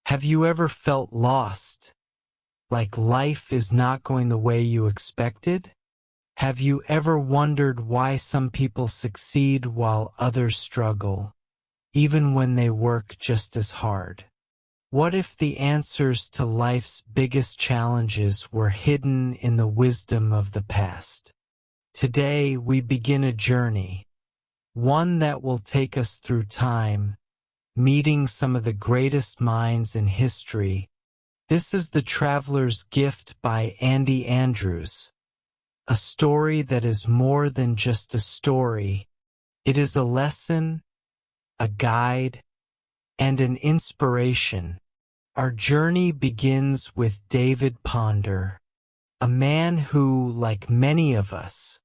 Have you ever felt lost, like life is not going the way you expected? Have you ever wondered why some people succeed while others struggle, even when they work just as hard? What if the answers to life's biggest challenges were hidden in the wisdom of the past? Today we begin a journey, one that will take us through time, meeting some of the greatest minds in history. This is The Traveler's Gift by Andy Andrews, a story that is more than just a story. It is a lesson, a guide, and an inspiration. Our journey begins with David Ponder, a man who, like many of us,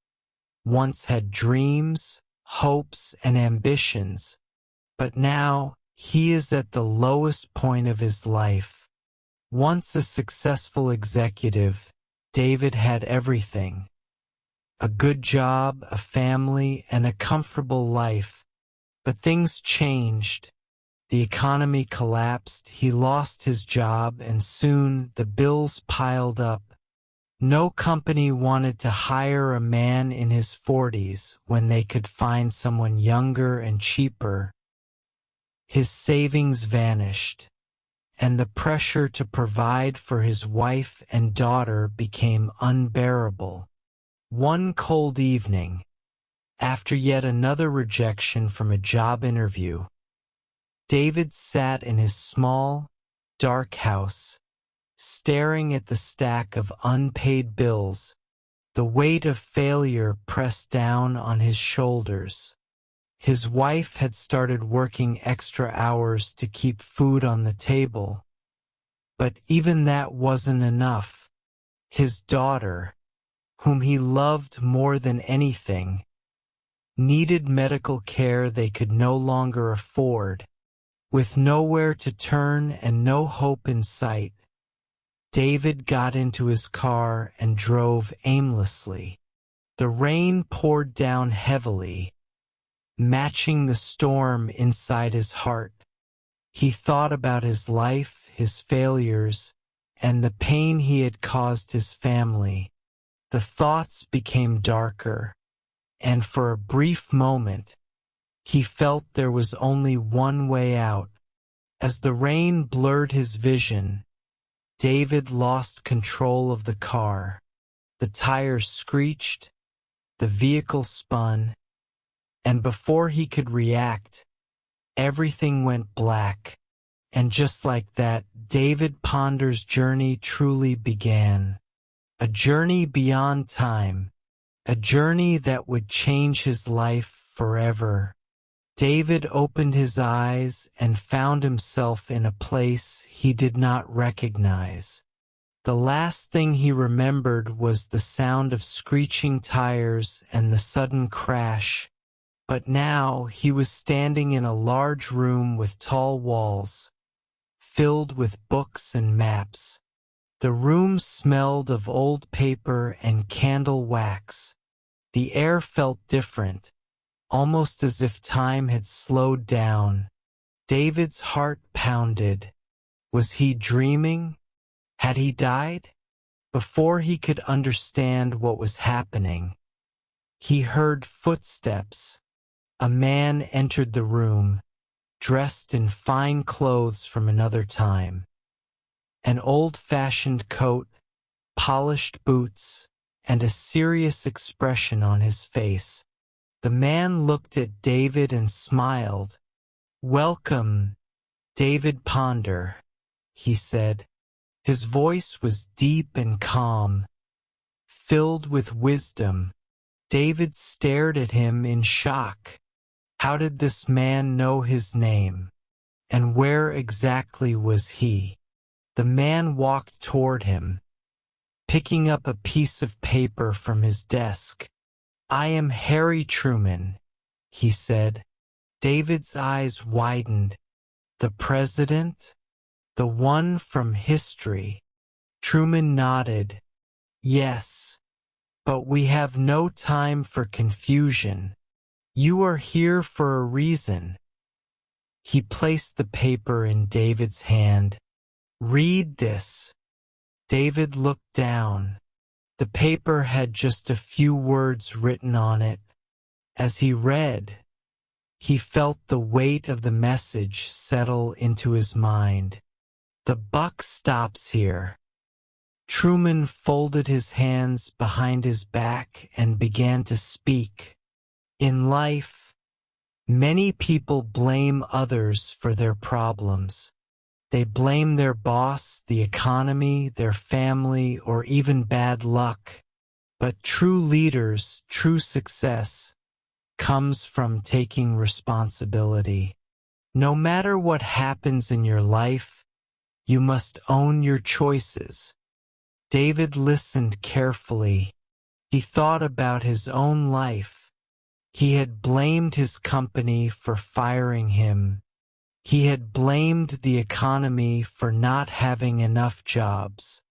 once had dreams, hopes, and ambitions, but now he is at the lowest point of his life. Once a successful executive, David had everything: a good job, a family, and a comfortable life. But things changed. The economy collapsed, he lost his job, and soon the bills piled up. No company wanted to hire a man in his 40s when they could find someone younger and cheaper. His savings vanished, and the pressure to provide for his wife and daughter became unbearable. One cold evening, after yet another rejection from a job interview, David sat in his small, dark house, staring at the stack of unpaid bills. The weight of failure pressed down on his shoulders. His wife had started working extra hours to keep food on the table. But even that wasn't enough. His daughter, whom he loved more than anything, needed medical care they could no longer afford. With nowhere to turn and no hope in sight, David got into his car and drove aimlessly. The rain poured down heavily, matching the storm inside his heart. He thought about his life, his failures, and the pain he had caused his family. The thoughts became darker, and for a brief moment, he felt there was only one way out. As the rain blurred his vision, David lost control of the car. The tires screeched, the vehicle spun, and before he could react, everything went black. And just like that, David Ponder's journey truly began. A journey beyond time, a journey that would change his life forever. David opened his eyes and found himself in a place he did not recognize. The last thing he remembered was the sound of screeching tires and the sudden crash. But now he was standing in a large room with tall walls, filled with books and maps. The room smelled of old paper and candle wax. The air felt different, almost as if time had slowed down. David's heart pounded. Was he dreaming? Had he died? Before he could understand what was happening, he heard footsteps. A man entered the room, dressed in fine clothes from another time. An old-fashioned coat, polished boots, and a serious expression on his face. The man looked at David and smiled. "Welcome, David Ponder," he said. His voice was deep and calm, filled with wisdom. David stared at him in shock. How did this man know his name? And where exactly was he? The man walked toward him, picking up a piece of paper from his desk. "I am Harry Truman," he said. David's eyes widened. "The president? The one from history?" Truman nodded. "Yes, but we have no time for confusion. You are here for a reason." He placed the paper in David's hand. Read this. David looked down. The paper had just a few words written on it. As he read, he felt the weight of the message settle into his mind. The buck stops here. Truman folded his hands behind his back and began to speak. In life, many people blame others for their problems. They blame their boss, the economy, their family, or even bad luck. But true leaders, true success, comes from taking responsibility. No matter what happens in your life, you must own your choices. David listened carefully. He thought about his own life. He had blamed his company for firing him. He had blamed the economy for not having enough jobs.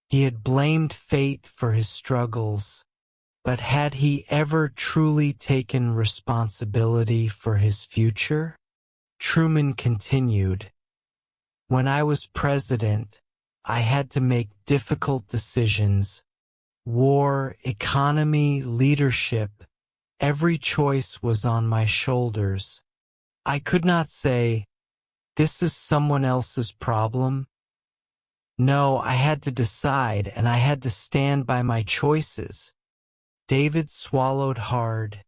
He had blamed fate for his struggles. But had he ever truly taken responsibility for his future? Truman continued, "When I was president, I had to make difficult decisions. War, economy, leadership, every choice was on my shoulders. I could not say, 'This is someone else's problem.' No, I had to decide, and I had to stand by my choices." David swallowed hard.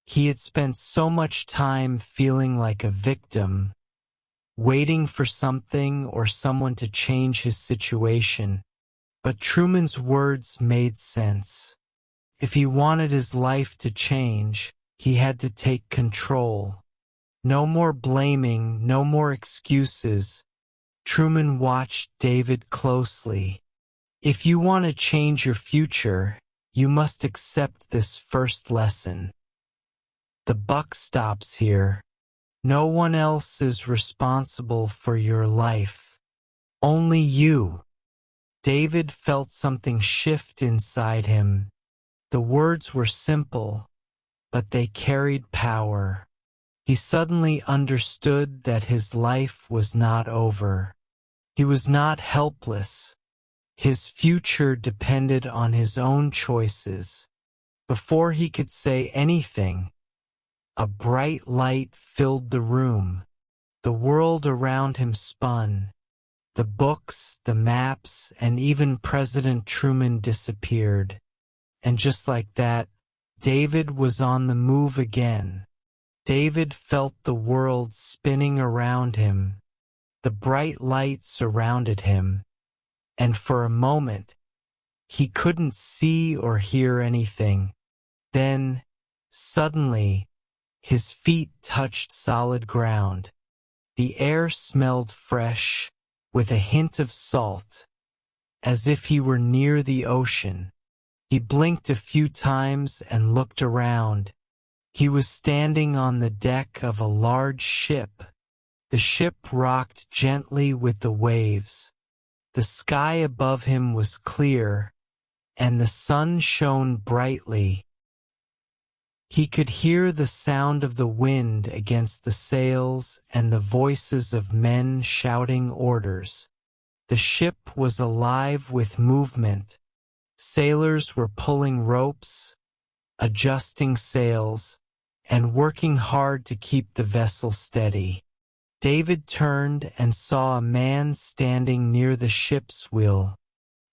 He had spent so much time feeling like a victim, waiting for something or someone to change his situation. But Truman's words made sense. If he wanted his life to change, he had to take control. No more blaming, no more excuses. Truman watched David closely. If you want to change your future, you must accept this first lesson. The buck stops here. No one else is responsible for your life. Only you. David felt something shift inside him. The words were simple, but they carried power. He suddenly understood that his life was not over. He was not helpless. His future depended on his own choices. Before he could say anything, a bright light filled the room. The world around him spun. The books, the maps, and even President Truman disappeared. And just like that, David was on the move again. David felt the world spinning around him. The bright light surrounded him. And for a moment, he couldn't see or hear anything. Then, suddenly, his feet touched solid ground. The air smelled fresh, with a hint of salt, as if he were near the ocean. He blinked a few times and looked around. He was standing on the deck of a large ship. The ship rocked gently with the waves. The sky above him was clear, and the sun shone brightly. He could hear the sound of the wind against the sails and the voices of men shouting orders. The ship was alive with movement. Sailors were pulling ropes, adjusting sails, and working hard to keep the vessel steady. David turned and saw a man standing near the ship's wheel.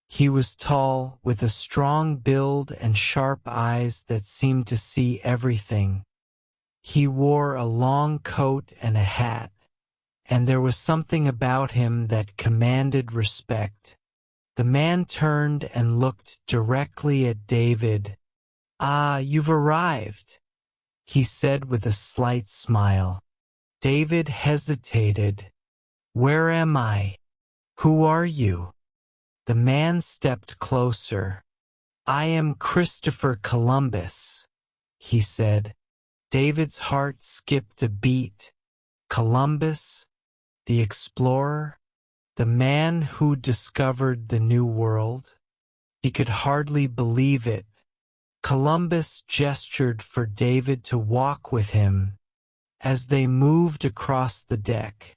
He was tall, with a strong build and sharp eyes that seemed to see everything. He wore a long coat and a hat, and there was something about him that commanded respect. The man turned and looked directly at David. "Ah, you've arrived," he said with a slight smile. David hesitated. "Where am I? Who are you?" The man stepped closer. "I am Christopher Columbus," he said. David's heart skipped a beat. Columbus, the explorer, the man who discovered the New World. He could hardly believe it. Columbus gestured for David to walk with him. As they moved across the deck,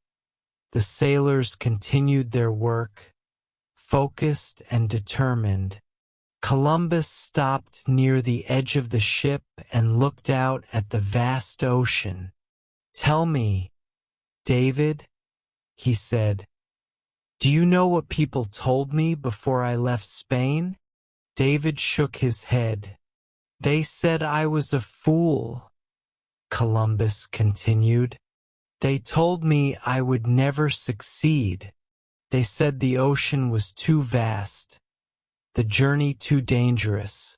The sailors continued their work, focused and determined. Columbus stopped near the edge of the ship and looked out at the vast ocean. "Tell me, David," he said, "do you know what people told me before I left Spain?" David shook his head. "They said I was a fool," Columbus continued. "They told me I would never succeed. They said the ocean was too vast, the journey too dangerous,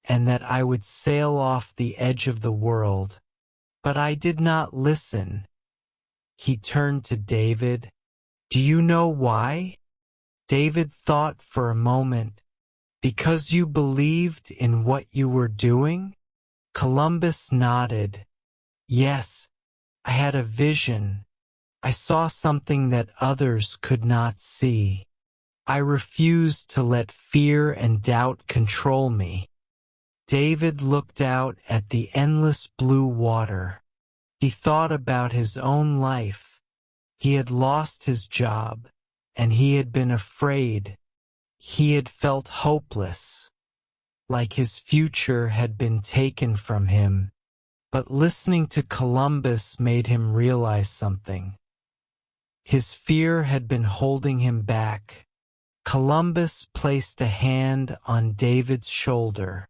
and that I would sail off the edge of the world. But I did not listen." He turned to David. "Do you know why?" David thought for a moment. "Because you believed in what you were doing?" Columbus nodded. "Yes, I had a vision. I saw something that others could not see. I refused to let fear and doubt control me." David looked out at the endless blue water. He thought about his own life. He had lost his job, and he had been afraid. He had felt hopeless, like his future had been taken from him. But listening to Columbus made him realize something. His fear had been holding him back. Columbus placed a hand on David's shoulder.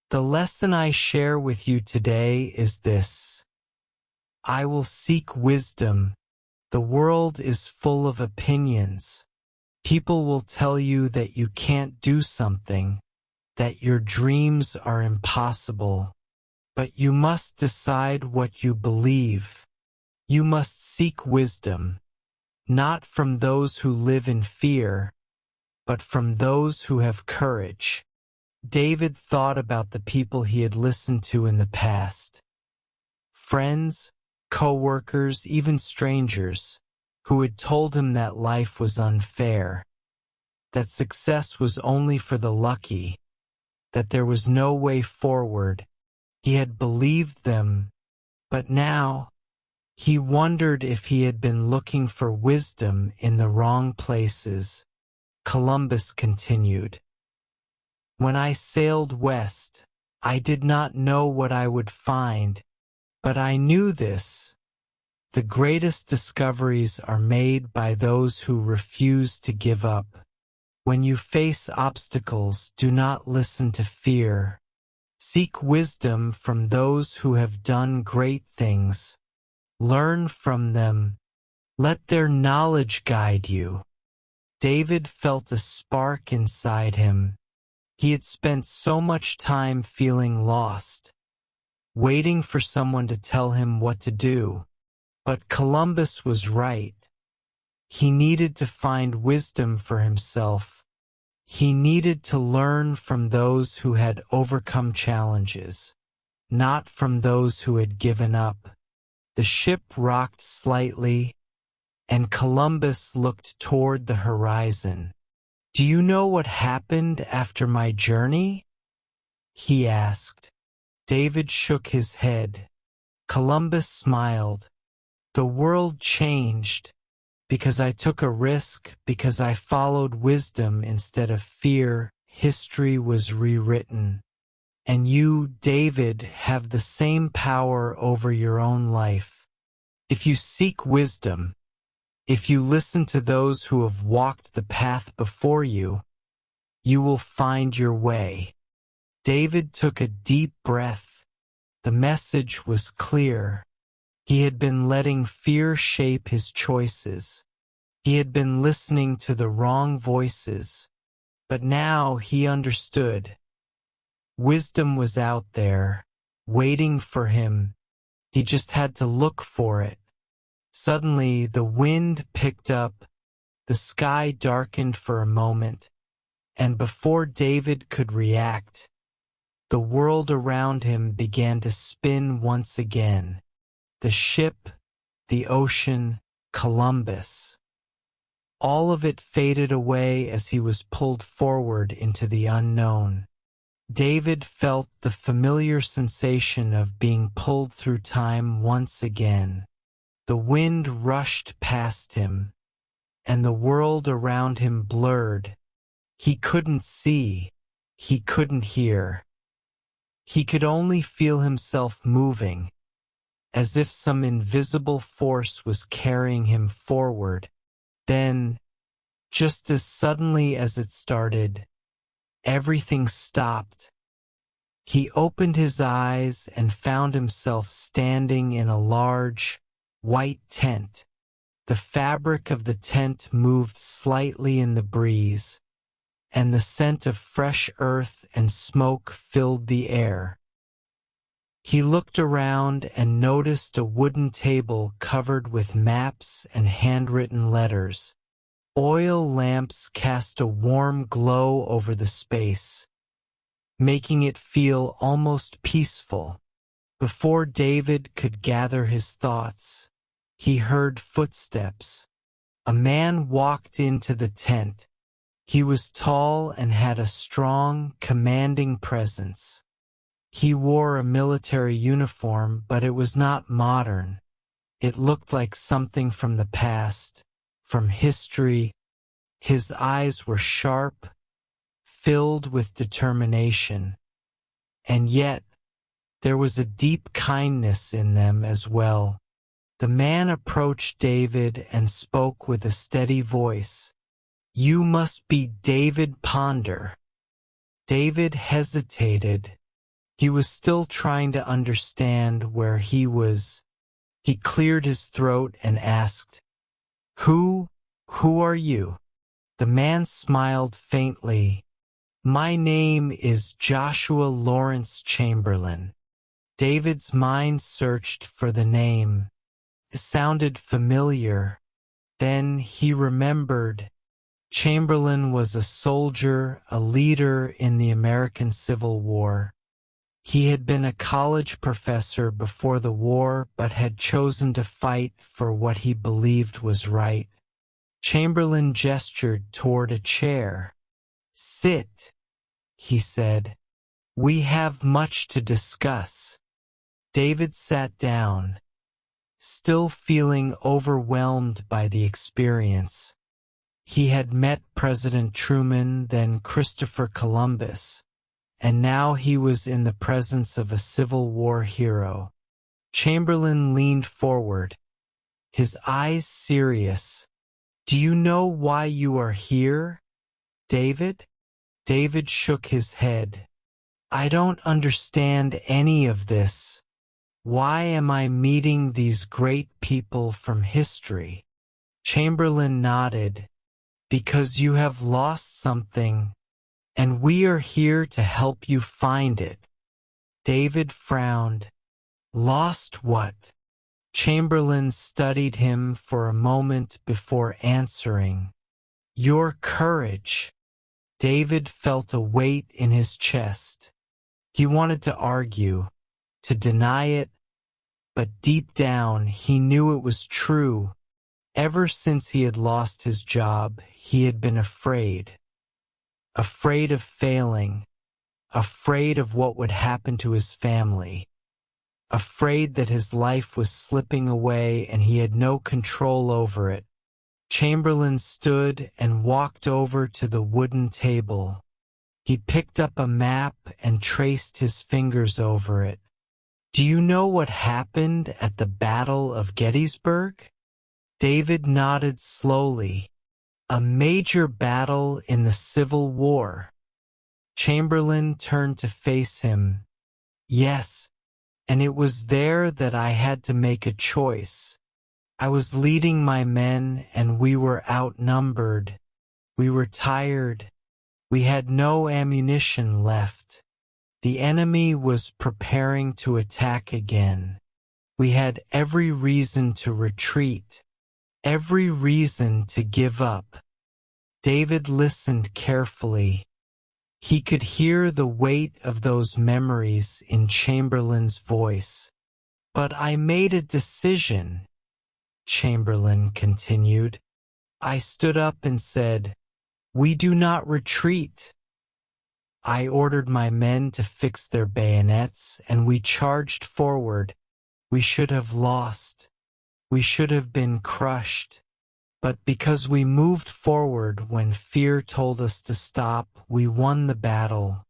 "The lesson I share with you today is this. I will seek wisdom. The world is full of opinions. People will tell you that you can't do something, that your dreams are impossible. But you must decide what you believe. You must seek wisdom, not from those who live in fear, but from those who have courage." David thought about the people he had listened to in the past. Friends, co-workers, even strangers, who had told him that life was unfair, that success was only for the lucky, that there was no way forward. He had believed them, but now he wondered if he had been looking for wisdom in the wrong places. Columbus continued, "When I sailed west, I did not know what I would find, but I knew this. The greatest discoveries are made by those who refuse to give up. When you face obstacles, do not listen to fear. Seek wisdom from those who have done great things. Learn from them. Let their knowledge guide you." David felt a spark inside him. He had spent so much time feeling lost, waiting for someone to tell him what to do. But Columbus was right. He needed to find wisdom for himself. He needed to learn from those who had overcome challenges, not from those who had given up. The ship rocked slightly, and Columbus looked toward the horizon. "Do you know what happened after my journey?" he asked. David shook his head. Columbus smiled. "The world changed. Because I took a risk, because I followed wisdom instead of fear, history was rewritten. And you, David, have the same power over your own life. If you seek wisdom, if you listen to those who have walked the path before you, you will find your way." David took a deep breath. The message was clear. He had been letting fear shape his choices. He had been listening to the wrong voices. But now he understood. Wisdom was out there, waiting for him. He just had to look for it. Suddenly, the wind picked up, the sky darkened for a moment, and before David could react, the world around him began to spin once again. The ship, the ocean, Columbus. All of it faded away as he was pulled forward into the unknown. David felt the familiar sensation of being pulled through time once again. The wind rushed past him, and the world around him blurred. He couldn't see, he couldn't hear. He could only feel himself moving, as if some invisible force was carrying him forward. Then, just as suddenly as it started, everything stopped. He opened his eyes and found himself standing in a large, white tent. The fabric of the tent moved slightly in the breeze, and the scent of fresh earth and smoke filled the air. He looked around and noticed a wooden table covered with maps and handwritten letters. Oil lamps cast a warm glow over the space, making it feel almost peaceful. Before David could gather his thoughts, he heard footsteps. A man walked into the tent. He was tall and had a strong, commanding presence. He wore a military uniform, but it was not modern. It looked like something from the past, from history. His eyes were sharp, filled with determination, and yet there was a deep kindness in them as well. The man approached David and spoke with a steady voice. "You must be David Ponder." David hesitated. He was still trying to understand where he was. He cleared his throat and asked, Who are you?" The man smiled faintly. "My name is Joshua Lawrence Chamberlain." David's mind searched for the name. It sounded familiar. Then he remembered. Chamberlain was a soldier, a leader in the American Civil War. He had been a college professor before the war, but had chosen to fight for what he believed was right. Chamberlain gestured toward a chair. "Sit," he said. "We have much to discuss." David sat down, still feeling overwhelmed by the experience. He had met President Truman, then Christopher Columbus, and now he was in the presence of a Civil War hero. Chamberlain leaned forward, his eyes serious. "Do you know why you are here, David?" David shook his head. "I don't understand any of this. Why am I meeting these great people from history?" Chamberlain nodded. "Because you have lost something, and we are here to help you find it." David frowned. "Lost what?" Chamberlain studied him for a moment before answering. "Your courage." David felt a weight in his chest. He wanted to argue, to deny it, but deep down he knew it was true. Ever since he had lost his job, he had been afraid. Afraid of failing, afraid of what would happen to his family, afraid that his life was slipping away and he had no control over it. Chamberlain stood and walked over to the wooden table. He picked up a map and traced his fingers over it. "Do you know what happened at the Battle of Gettysburg?" David nodded slowly. "A major battle in the Civil War." Chamberlain turned to face him. "Yes, and it was there that I had to make a choice. I was leading my men and we were outnumbered. We were tired. We had no ammunition left. The enemy was preparing to attack again. We had every reason to retreat, every reason to give up." David listened carefully. He could hear the weight of those memories in Chamberlain's voice. "But I made a decision," Chamberlain continued. "I stood up and said, 'We do not retreat.' I ordered my men to fix their bayonets, and we charged forward. We should have lost. We should have been crushed, but because we moved forward when fear told us to stop, we won the battle.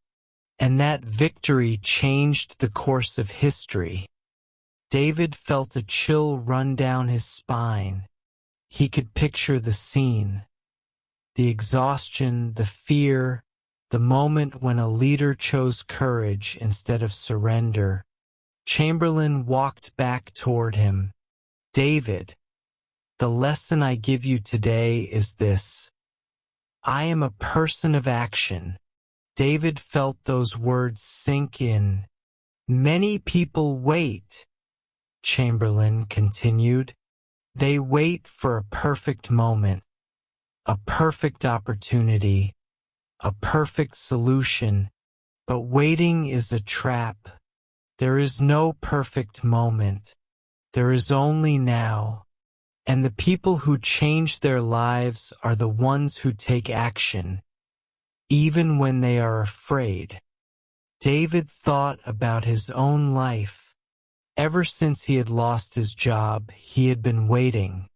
And that victory changed the course of history. David felt a chill run down his spine. He could picture the scene. The exhaustion, the fear, the moment when a leader chose courage instead of surrender. Chamberlain walked back toward him. David, the lesson I give you today is this. I am a person of action. David felt those words sink in. Many people wait, Chamberlain continued. They wait for a perfect moment, a perfect opportunity, a perfect solution, but waiting is a trap. There is no perfect moment. There is only now. And the people who change their lives are the ones who take action, even when they are afraid. David thought about his own life. Ever since he had lost his job, he had been waiting.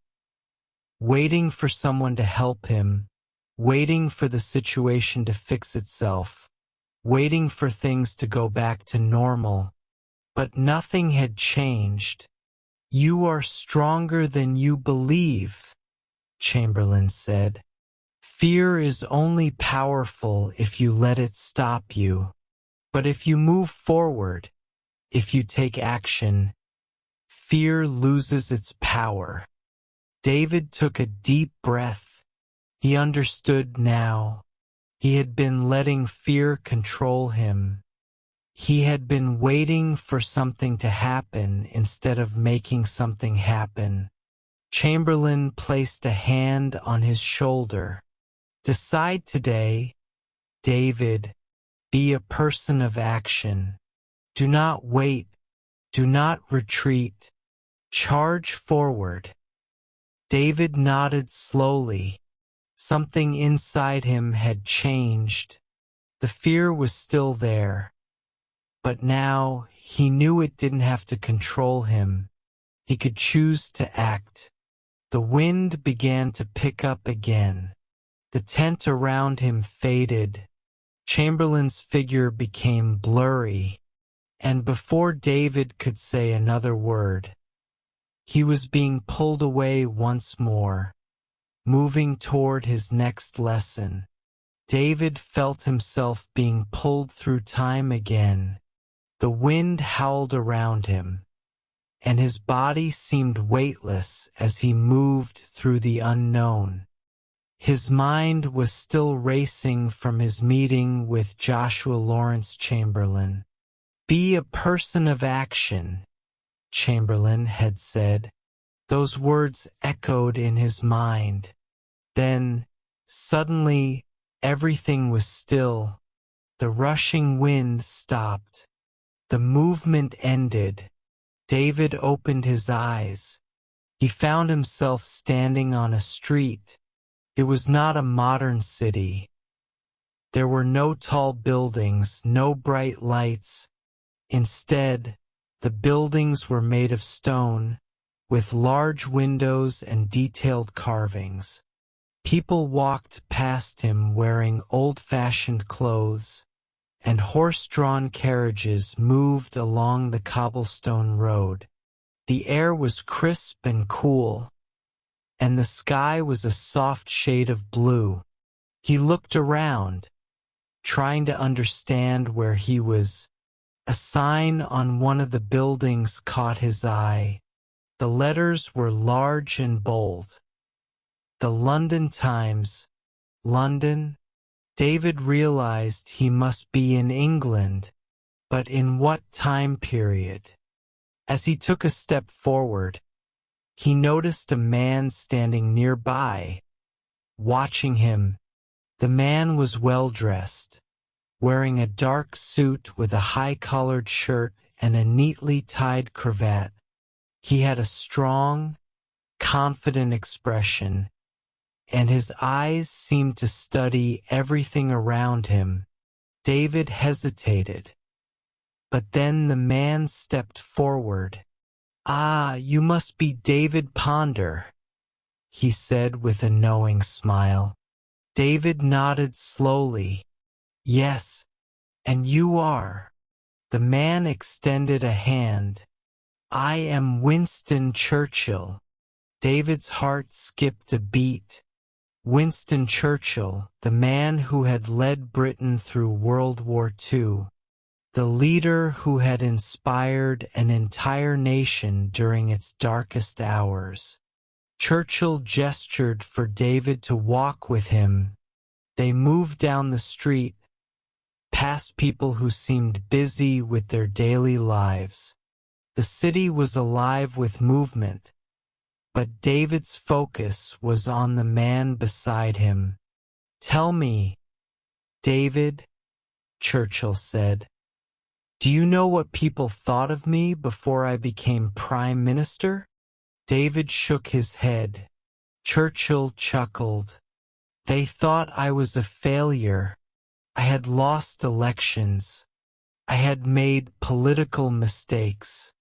Waiting for someone to help him, waiting for the situation to fix itself, waiting for things to go back to normal. But nothing had changed. You are stronger than you believe, Chamberlain said. Fear is only powerful if you let it stop you. But if you move forward, if you take action, fear loses its power. David took a deep breath. He understood now. He had been letting fear control him. He had been waiting for something to happen instead of making something happen. Chamberlain placed a hand on his shoulder. Decide today, David, be a person of action. Do not wait. Do not retreat. Charge forward. David nodded slowly. Something inside him had changed. The fear was still there. But now he knew it didn't have to control him. He could choose to act. The wind began to pick up again. The tent around him faded. Chamberlain's figure became blurry. And before David could say another word, he was being pulled away once more, moving toward his next lesson. David felt himself being pulled through time again. The wind howled around him, and his body seemed weightless as he moved through the unknown. His mind was still racing from his meeting with Joshua Lawrence Chamberlain. Be a person of action, Chamberlain had said. Those words echoed in his mind. Then, suddenly, everything was still. The rushing wind stopped. The movement ended. David opened his eyes. He found himself standing on a street. It was not a modern city. There were no tall buildings, no bright lights. Instead, the buildings were made of stone, with large windows and detailed carvings. People walked past him wearing old-fashioned clothes, and horse-drawn carriages moved along the cobblestone road. The air was crisp and cool, and the sky was a soft shade of blue. He looked around, trying to understand where he was. A sign on one of the buildings caught his eye. The letters were large and bold. The London Times, London. David realized he must be in England, but in what time period? As he took a step forward, he noticed a man standing nearby, watching him. The man was well-dressed, wearing a dark suit with a high-collared shirt and a neatly tied cravat. He had a strong, confident expression, and his eyes seemed to study everything around him. David hesitated, but then the man stepped forward. Ah, you must be David Ponder, he said with a knowing smile. David nodded slowly. Yes, and you are. The man extended a hand. I am Winston Churchill. David's heart skipped a beat. Winston Churchill, the man who had led Britain through World War II, the leader who had inspired an entire nation during its darkest hours. Churchill gestured for David to walk with him. They moved down the street, past people who seemed busy with their daily lives. The city was alive with movement, but David's focus was on the man beside him. Tell me, David, Churchill said, do you know what people thought of me before I became Prime Minister? David shook his head. Churchill chuckled. They thought I was a failure. I had lost elections. I had made political mistakes.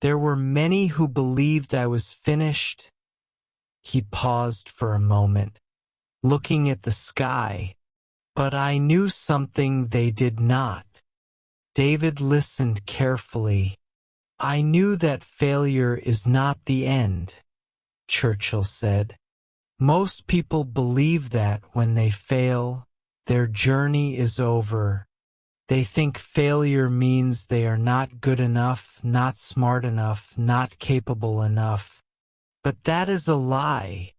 There were many who believed I was finished. He paused for a moment, looking at the sky. But I knew something they did not. David listened carefully. I knew that failure is not the end, Churchill said. Most people believe that when they fail, their journey is over. They think failure means they are not good enough, not smart enough, not capable enough. But that is a lie.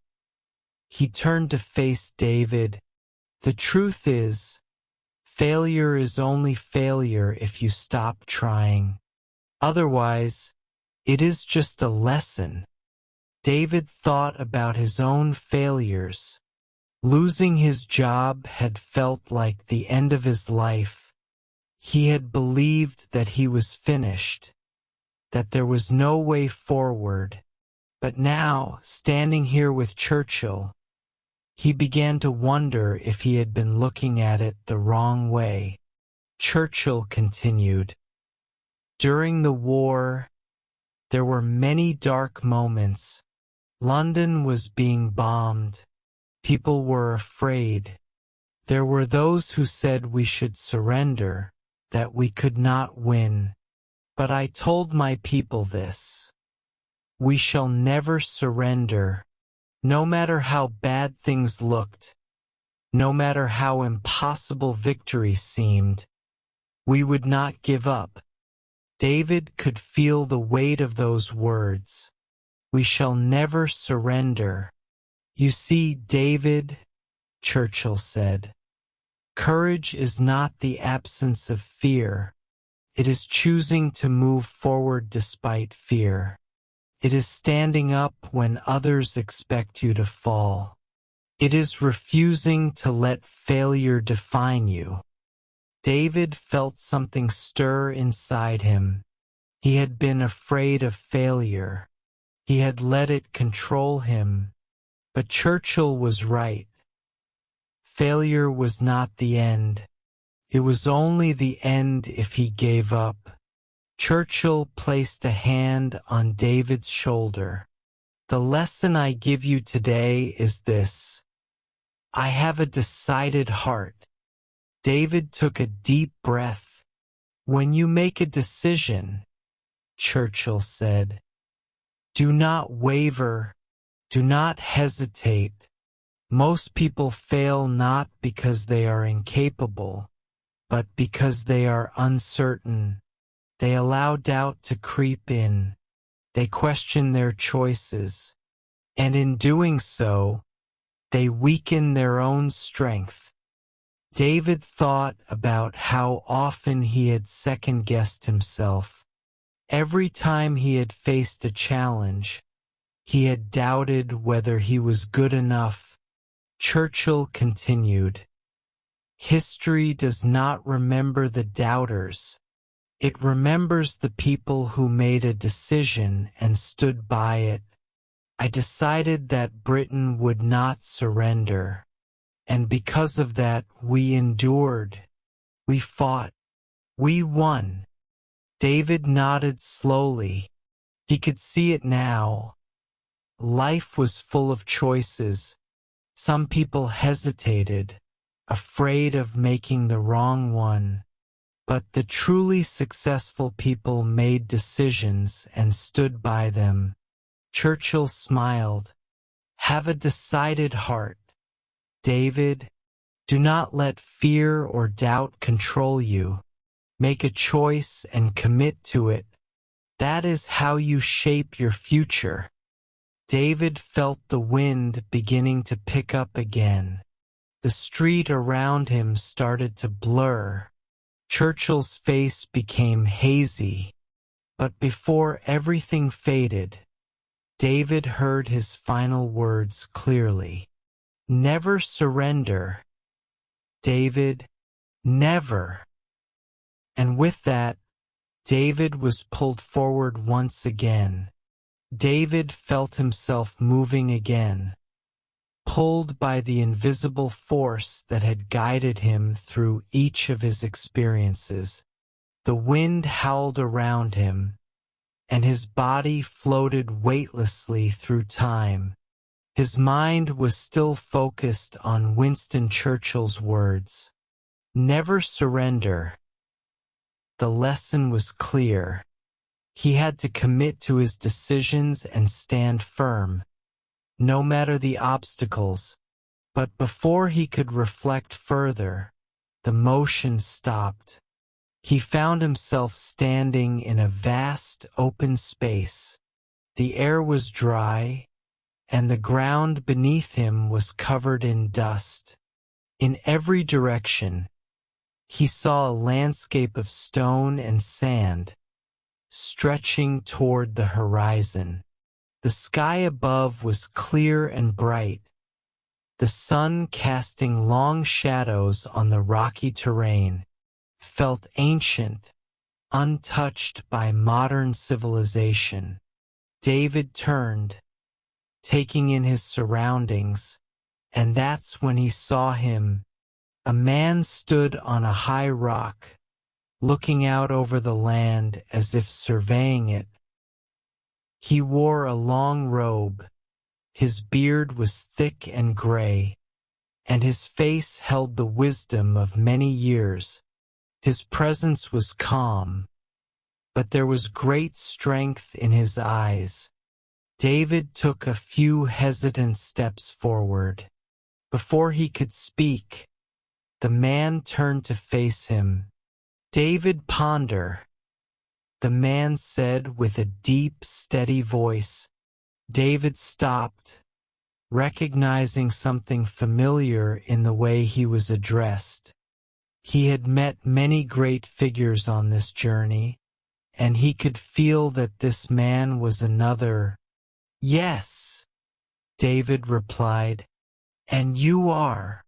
He turned to face David. The truth is, failure is only failure if you stop trying. Otherwise, it is just a lesson. David thought about his own failures. Losing his job had felt like the end of his life. He had believed that he was finished, that there was no way forward. But now, standing here with Churchill, he began to wonder if he had been looking at it the wrong way. Churchill continued. During the war, there were many dark moments. London was being bombed. People were afraid. There were those who said we should surrender, that we could not win. But I told my people this. We shall never surrender. No matter how bad things looked, no matter how impossible victory seemed, we would not give up. David could feel the weight of those words. We shall never surrender. You see, David, Churchill said, courage is not the absence of fear. It is choosing to move forward despite fear. It is standing up when others expect you to fall. It is refusing to let failure define you. David felt something stir inside him. He had been afraid of failure. He had let it control him. But Churchill was right. Failure was not the end. It was only the end if he gave up. Churchill placed a hand on David's shoulder. The lesson I give you today is this. I have a decided heart. David took a deep breath. When you make a decision, Churchill said, do not waver, do not hesitate. Most people fail not because they are incapable, but because they are uncertain. They allow doubt to creep in. They question their choices. And in doing so, they weaken their own strength. David thought about how often he had second-guessed himself. Every time he had faced a challenge, he had doubted whether he was good enough. Churchill continued, history does not remember the doubters. It remembers the people who made a decision and stood by it. I decided that Britain would not surrender. And because of that, we endured. We fought. We won. David nodded slowly. He could see it now. Life was full of choices. Some people hesitated, afraid of making the wrong one. But the truly successful people made decisions and stood by them. Churchill smiled. Have a decided heart, David. Do not let fear or doubt control you. Make a choice and commit to it. That is how you shape your future. David felt the wind beginning to pick up again. The street around him started to blur. Churchill's face became hazy. But before everything faded, David heard his final words clearly. Never surrender, David, never. And with that, David was pulled forward once again. David felt himself moving again, pulled by the invisible force that had guided him through each of his experiences. The wind howled around him, and his body floated weightlessly through time. His mind was still focused on Winston Churchill's words. Never surrender. The lesson was clear. He had to commit to his decisions and stand firm, no matter the obstacles. But before he could reflect further, the motion stopped. He found himself standing in a vast open space. The air was dry, and the ground beneath him was covered in dust. In every direction, he saw a landscape of stone and sand, stretching toward the horizon. The sky above was clear and bright, the sun casting long shadows on the rocky terrain. Felt ancient, untouched by modern civilization. David turned, taking in his surroundings, and that's when he saw him. A man stood on a high rock, looking out over the land as if surveying it. He wore a long robe, his beard was thick and gray, and his face held the wisdom of many years. His presence was calm, but there was great strength in his eyes. David took a few hesitant steps forward. Before he could speak, the man turned to face him. David, ponder, the man said with a deep, steady voice. David stopped, recognizing something familiar in the way he was addressed. He had met many great figures on this journey, and he could feel that this man was another. Yes, David replied, and you are.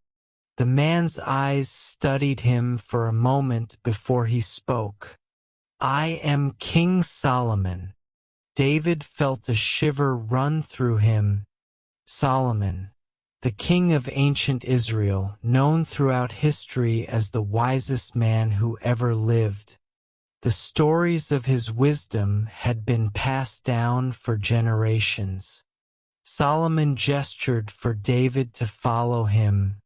The man's eyes studied him for a moment before he spoke. I am King Solomon. David felt a shiver run through him. Solomon, the king of ancient Israel, known throughout history as the wisest man who ever lived. The stories of his wisdom had been passed down for generations. Solomon gestured for David to follow him.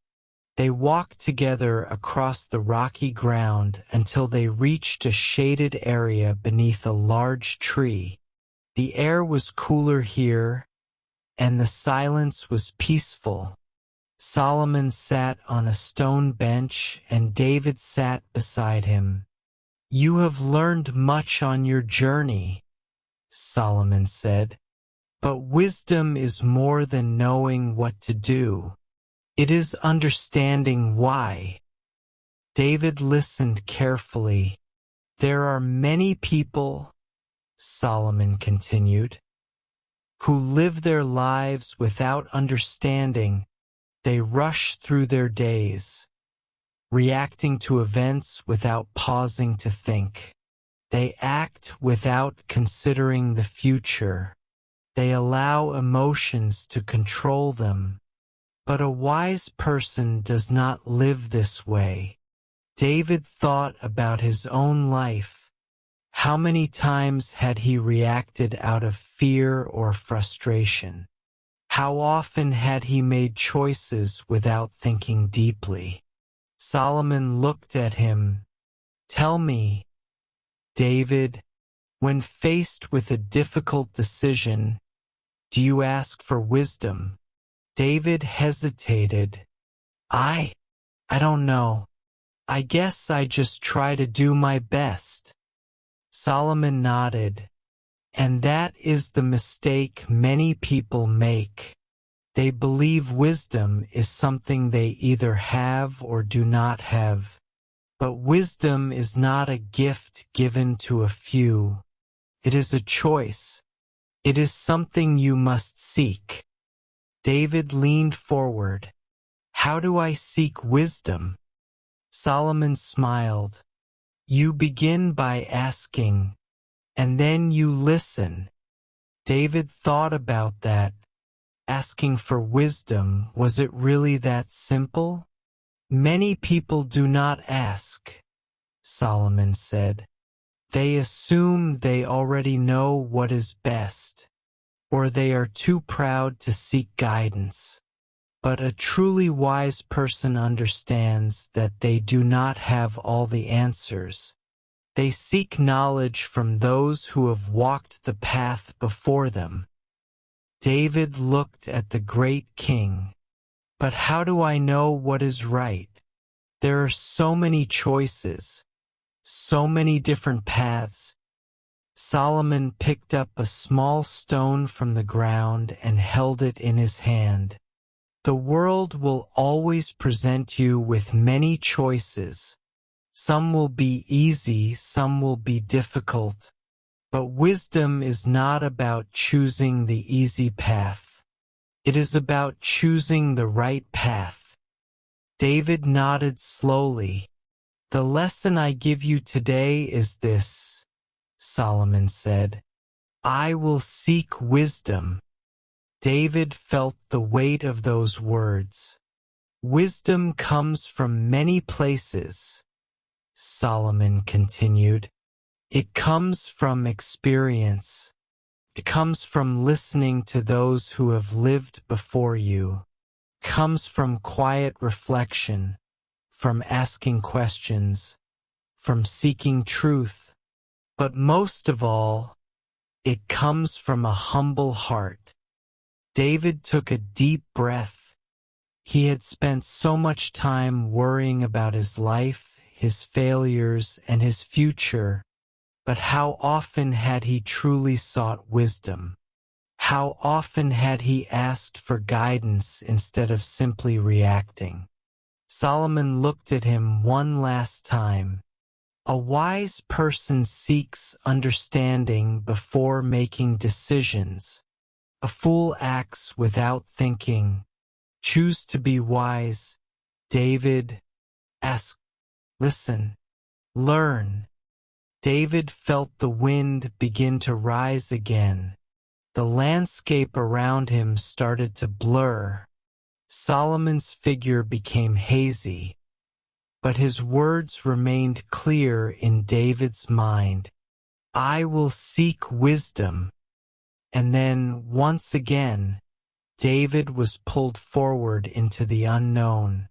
They walked together across the rocky ground until they reached a shaded area beneath a large tree. The air was cooler here, and the silence was peaceful. Solomon sat on a stone bench, and David sat beside him. You have learned much on your journey, Solomon said, but wisdom is more than knowing what to do. It is understanding why. David listened carefully. There are many people, Solomon continued, who live their lives without understanding. They rush through their days, reacting to events without pausing to think. They act without considering the future. They allow emotions to control them. But a wise person does not live this way. David thought about his own life, How many times had he reacted out of fear or frustration? How often had he made choices without thinking deeply? Solomon looked at him. Tell me, David, when faced with a difficult decision, do you ask for wisdom? David hesitated. I don't know. I guess I just try to do my best. Solomon nodded. And that is the mistake many people make. They believe wisdom is something they either have or do not have. But wisdom is not a gift given to a few. It is a choice. It is something you must seek. David leaned forward. How do I seek wisdom? Solomon smiled. You begin by asking, and then you listen. David thought about that. Asking for wisdom, was it really that simple? Many people do not ask, Solomon said. They assume they already know what is best, or they are too proud to seek guidance. But a truly wise person understands that they do not have all the answers. They seek knowledge from those who have walked the path before them. David looked at the great king. But how do I know what is right? There are so many choices, so many different paths. Solomon picked up a small stone from the ground and held it in his hand. The world will always present you with many choices. Some will be easy, some will be difficult. But wisdom is not about choosing the easy path. It is about choosing the right path. David nodded slowly. The lesson I give you today is this, Solomon said. I will seek wisdom. David felt the weight of those words. Wisdom comes from many places, Solomon continued. It comes from experience. It comes from listening to those who have lived before you. It comes from quiet reflection, from asking questions, from seeking truth. But most of all, it comes from a humble heart. David took a deep breath. He had spent so much time worrying about his life, his failures, and his future. But how often had he truly sought wisdom? How often had he asked for guidance instead of simply reacting? Solomon looked at him one last time. A wise person seeks understanding before making decisions. A fool acts without thinking. Choose to be wise. David, ask, listen, learn. David felt the wind begin to rise again. The landscape around him started to blur. Solomon's figure became hazy, but his words remained clear in David's mind. I will seek wisdom. And then, once again, David was pulled forward into the unknown.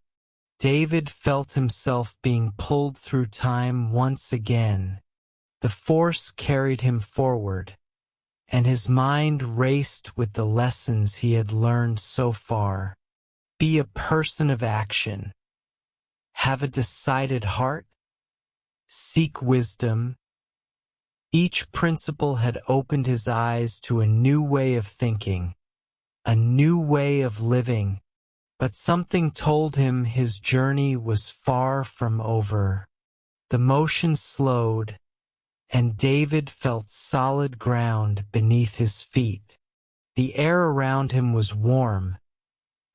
David felt himself being pulled through time once again. The force carried him forward, and his mind raced with the lessons he had learned so far. Be a person of action. Have a decided heart. Seek wisdom. Each principle had opened his eyes to a new way of thinking, a new way of living, but something told him his journey was far from over. The motion slowed, and David felt solid ground beneath his feet. The air around him was warm,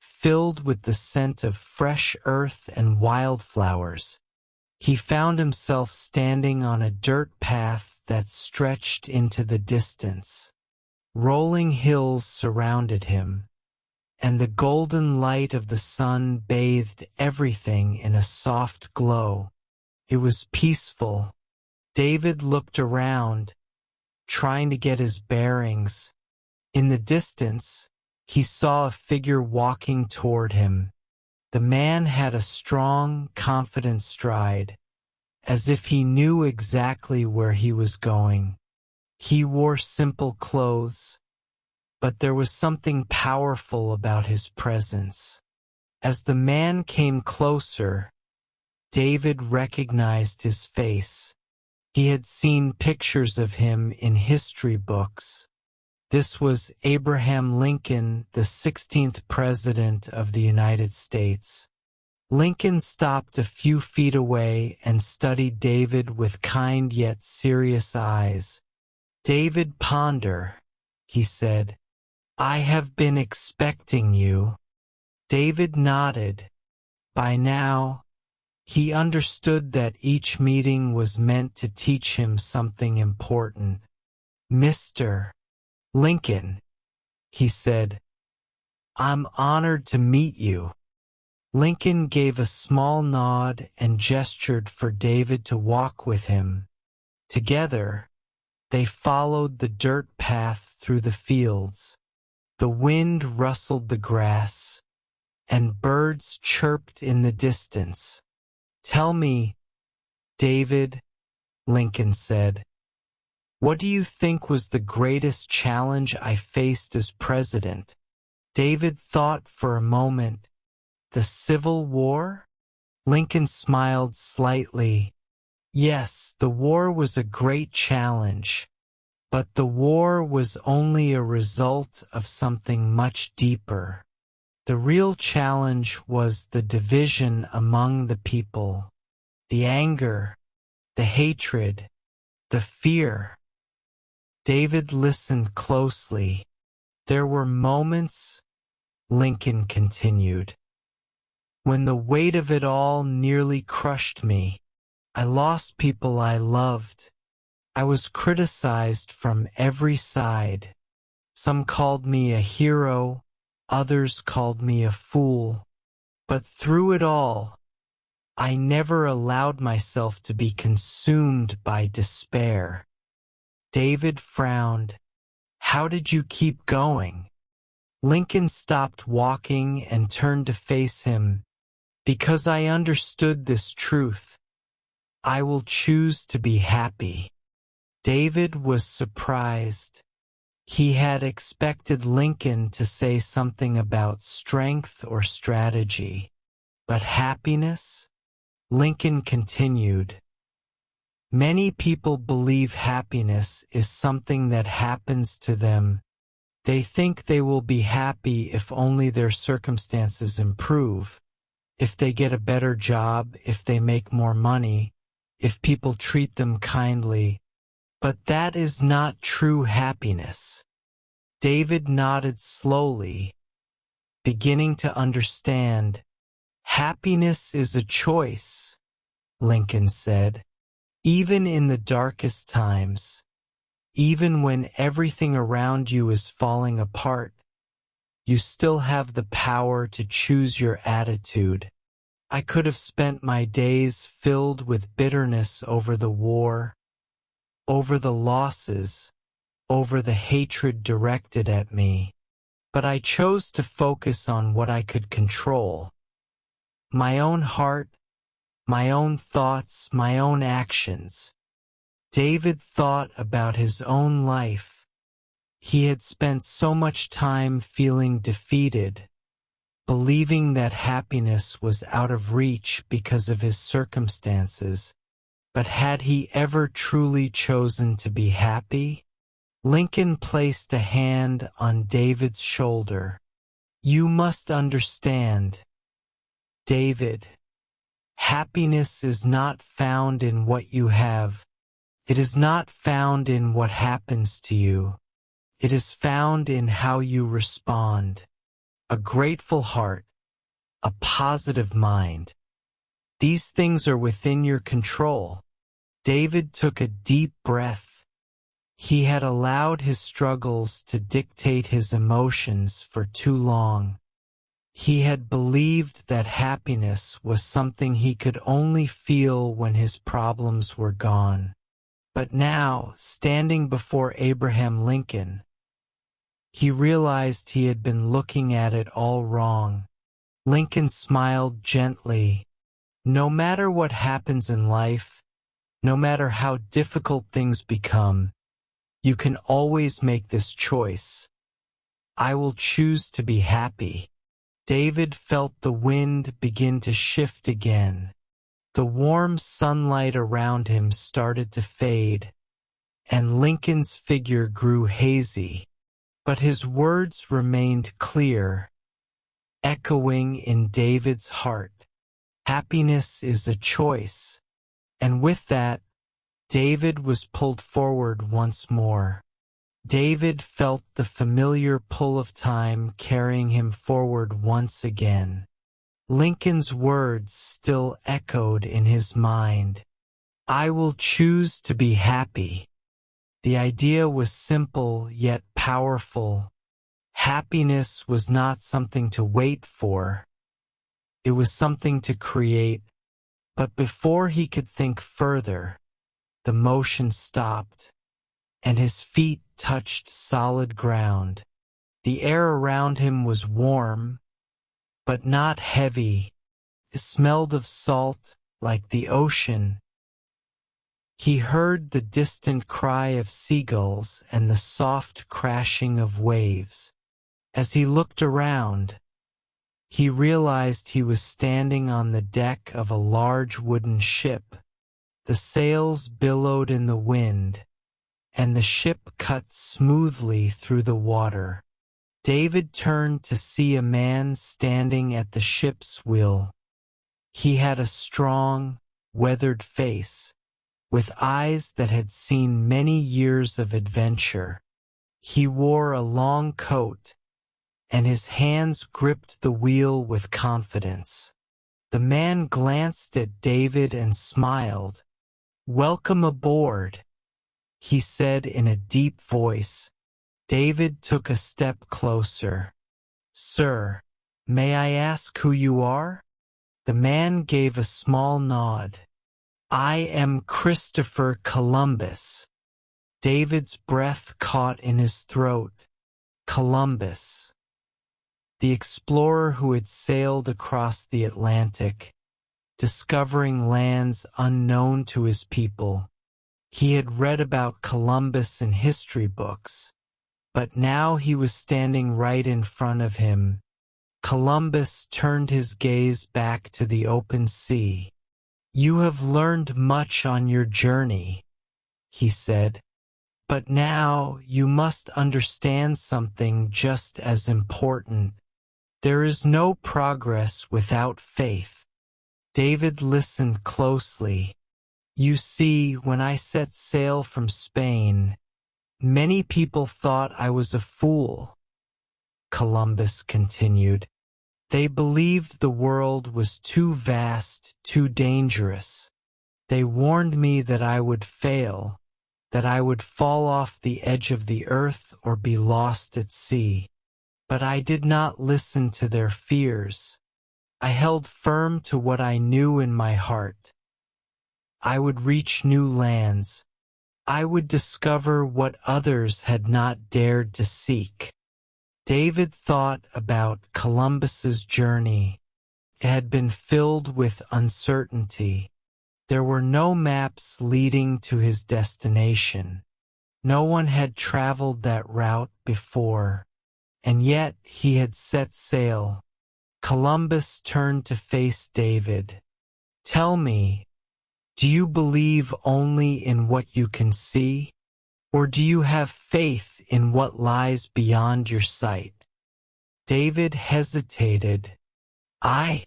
filled with the scent of fresh earth and wildflowers. He found himself standing on a dirt path that stretched into the distance. Rolling hills surrounded him, and the golden light of the sun bathed everything in a soft glow. It was peaceful, David looked around, trying to get his bearings. In the distance, he saw a figure walking toward him. The man had a strong, confident stride, as if he knew exactly where he was going. He wore simple clothes, but there was something powerful about his presence. As the man came closer, David recognized his face. He had seen pictures of him in history books. This was Abraham Lincoln, the 16th President of the United States. Lincoln stopped a few feet away and studied David with kind yet serious eyes. "David Ponder," he said, "I have been expecting you." David nodded. By now, he understood that each meeting was meant to teach him something important. "Mr. Lincoln," he said, "I'm honored to meet you." Lincoln gave a small nod and gestured for David to walk with him. Together, they followed the dirt path through the fields. The wind rustled the grass, and birds chirped in the distance. "Tell me, David," Lincoln said, "what do you think was the greatest challenge I faced as president?" David thought for a moment. "The Civil War?" Lincoln smiled slightly. "Yes, the war was a great challenge, but the war was only a result of something much deeper. The real challenge was the division among the people, the anger, the hatred, the fear." David listened closely. "There were moments," Lincoln continued, "when the weight of it all nearly crushed me. I lost people I loved. I was criticized from every side. Some called me a hero, others called me a fool. But through it all, I never allowed myself to be consumed by despair." David frowned. "How did you keep going?" Lincoln stopped walking and turned to face him. "Because I understood this truth. I will choose to be happy." David was surprised. He had expected Lincoln to say something about strength or strategy. But happiness? Lincoln continued. "Many people believe happiness is something that happens to them. They think they will be happy if only their circumstances improve, if they get a better job, if they make more money, if people treat them kindly. But that is not true happiness." David nodded slowly, beginning to understand. "Happiness is a choice," Lincoln said. "Even in the darkest times, even when everything around you is falling apart, you still have the power to choose your attitude." I could have spent my days filled with bitterness over the war, over the losses, over the hatred directed at me. But I chose to focus on what I could control. My own heart, my own thoughts, my own actions. David thought about his own life. He had spent so much time feeling defeated, believing that happiness was out of reach because of his circumstances. But had he ever truly chosen to be happy? Lincoln placed a hand on David's shoulder. "You must understand, David. Happiness is not found in what you have. It is not found in what happens to you. It is found in how you respond. A grateful heart, a positive mind. These things are within your control." David took a deep breath. He had allowed his struggles to dictate his emotions for too long. He had believed that happiness was something he could only feel when his problems were gone. But now, standing before Abraham Lincoln, he realized he had been looking at it all wrong. Lincoln smiled gently. No matter what happens in life, no matter how difficult things become, you can always make this choice. I will choose to be happy. David felt the wind begin to shift again. The warm sunlight around him started to fade, and Lincoln's figure grew hazy. But his words remained clear, echoing in David's heart. Happiness is a choice. And with that, David was pulled forward once more. David felt the familiar pull of time carrying him forward once again. Lincoln's words still echoed in his mind. I will choose to be happy. The idea was simple yet powerful. Happiness was not something to wait for. It was something to create. But before he could think further, the motion stopped, and his feet touched solid ground. The air around him was warm, but not heavy. It smelled of salt, like the ocean. He heard the distant cry of seagulls and the soft crashing of waves. As he looked around, he realized he was standing on the deck of a large wooden ship. The sails billowed in the wind, and the ship cut smoothly through the water. David turned to see a man standing at the ship's wheel. He had a strong, weathered face, with eyes that had seen many years of adventure. He wore a long coat, and his hands gripped the wheel with confidence. The man glanced at David and smiled. "Welcome aboard," he said in a deep voice. David took a step closer. "Sir, may I ask who you are?" The man gave a small nod. "I am Christopher Columbus." David's breath caught in his throat. Columbus, the explorer who had sailed across the Atlantic, discovering lands unknown to his people. He had read about Columbus in history books, but now he was standing right in front of him. Columbus turned his gaze back to the open sea. "You have learned much on your journey," he said, "but now you must understand something just as important. There is no progress without faith." David listened closely. "You see, when I set sail from Spain, many people thought I was a fool," Columbus continued. "They believed the world was too vast, too dangerous. They warned me that I would fail, that I would fall off the edge of the earth or be lost at sea. But I did not listen to their fears. I held firm to what I knew in my heart. I would reach new lands. I would discover what others had not dared to seek." David thought about Columbus's journey. It had been filled with uncertainty. There were no maps leading to his destination. No one had traveled that route before, and yet he had set sail. Columbus turned to face David. "Tell me, do you believe only in what you can see, or do you have faith in what lies beyond your sight?" David hesitated. I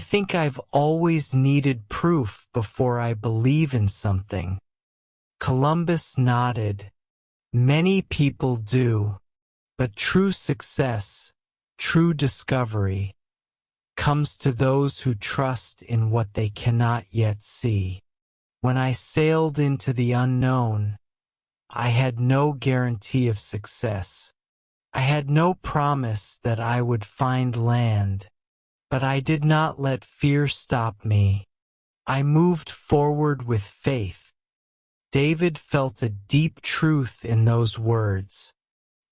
think I've always needed proof before I believe in something." Columbus nodded. "Many people do, but true success, true discovery, comes to those who trust in what they cannot yet see. When I sailed into the unknown, I had no guarantee of success. I had no promise that I would find land, but I did not let fear stop me. I moved forward with faith." David felt a deep truth in those words.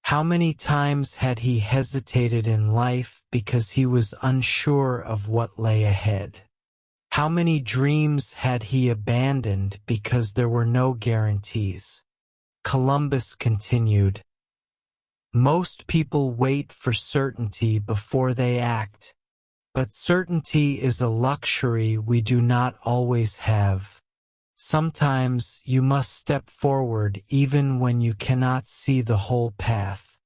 How many times had he hesitated in life because he was unsure of what lay ahead? How many dreams had he abandoned because there were no guarantees? Columbus continued, "Most people wait for certainty before they act, but certainty is a luxury we do not always have. Sometimes you must step forward even when you cannot see the whole path.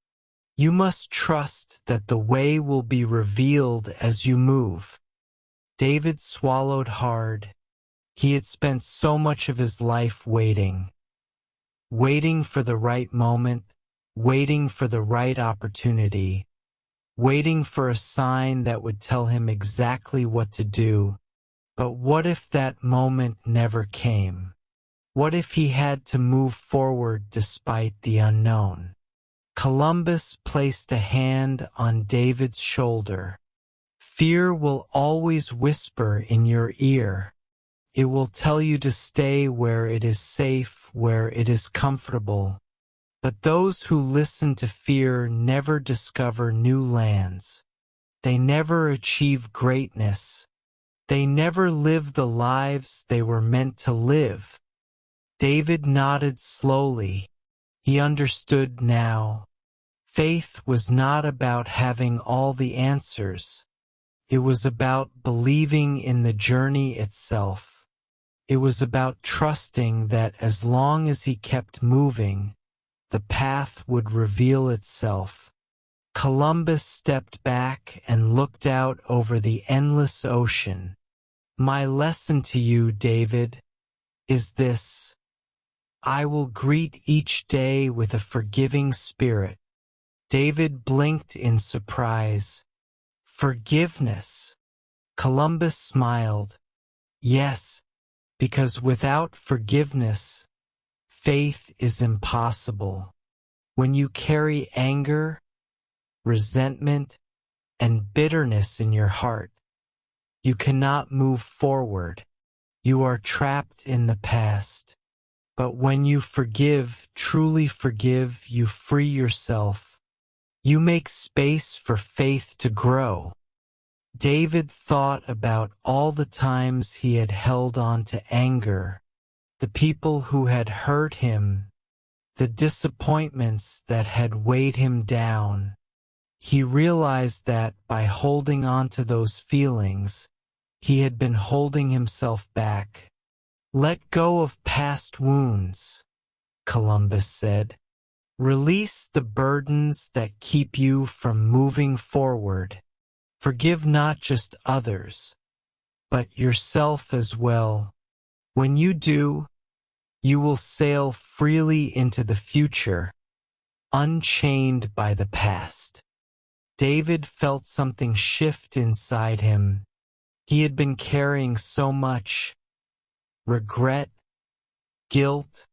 You must trust that the way will be revealed as you move." David swallowed hard. He had spent so much of his life waiting for the right moment, waiting for the right opportunity, waiting for a sign that would tell him exactly what to do. But what if that moment never came? What if he had to move forward despite the unknown? Columbus placed a hand on David's shoulder. Fear will always whisper in your ear. It will tell you to stay where it is safe, where it is comfortable. But those who listen to fear never discover new lands. They never achieve greatness. They never live the lives they were meant to live. David nodded slowly. He understood now. Faith was not about having all the answers. It was about believing in the journey itself. It was about trusting that as long as he kept moving, the path would reveal itself. Columbus stepped back and looked out over the endless ocean. "My lesson to you, David, is this. I will greet each day with a forgiving spirit." David blinked in surprise. "Forgiveness?" Columbus smiled. "Yes, because without forgiveness, faith is impossible. When you carry anger, resentment, and bitterness in your heart, you cannot move forward. You are trapped in the past. But when you forgive, truly forgive, you free yourself. You make space for faith to grow." David thought about all the times he had held on to anger, the people who had hurt him, the disappointments that had weighed him down. He realized that by holding on to those feelings, he had been holding himself back. "Let go of past wounds," Columbus said. "Release the burdens that keep you from moving forward. Forgive not just others, but yourself as well. When you do, you will sail freely into the future, unchained by the past." David felt something shift inside him. He had been carrying so much regret, guilt,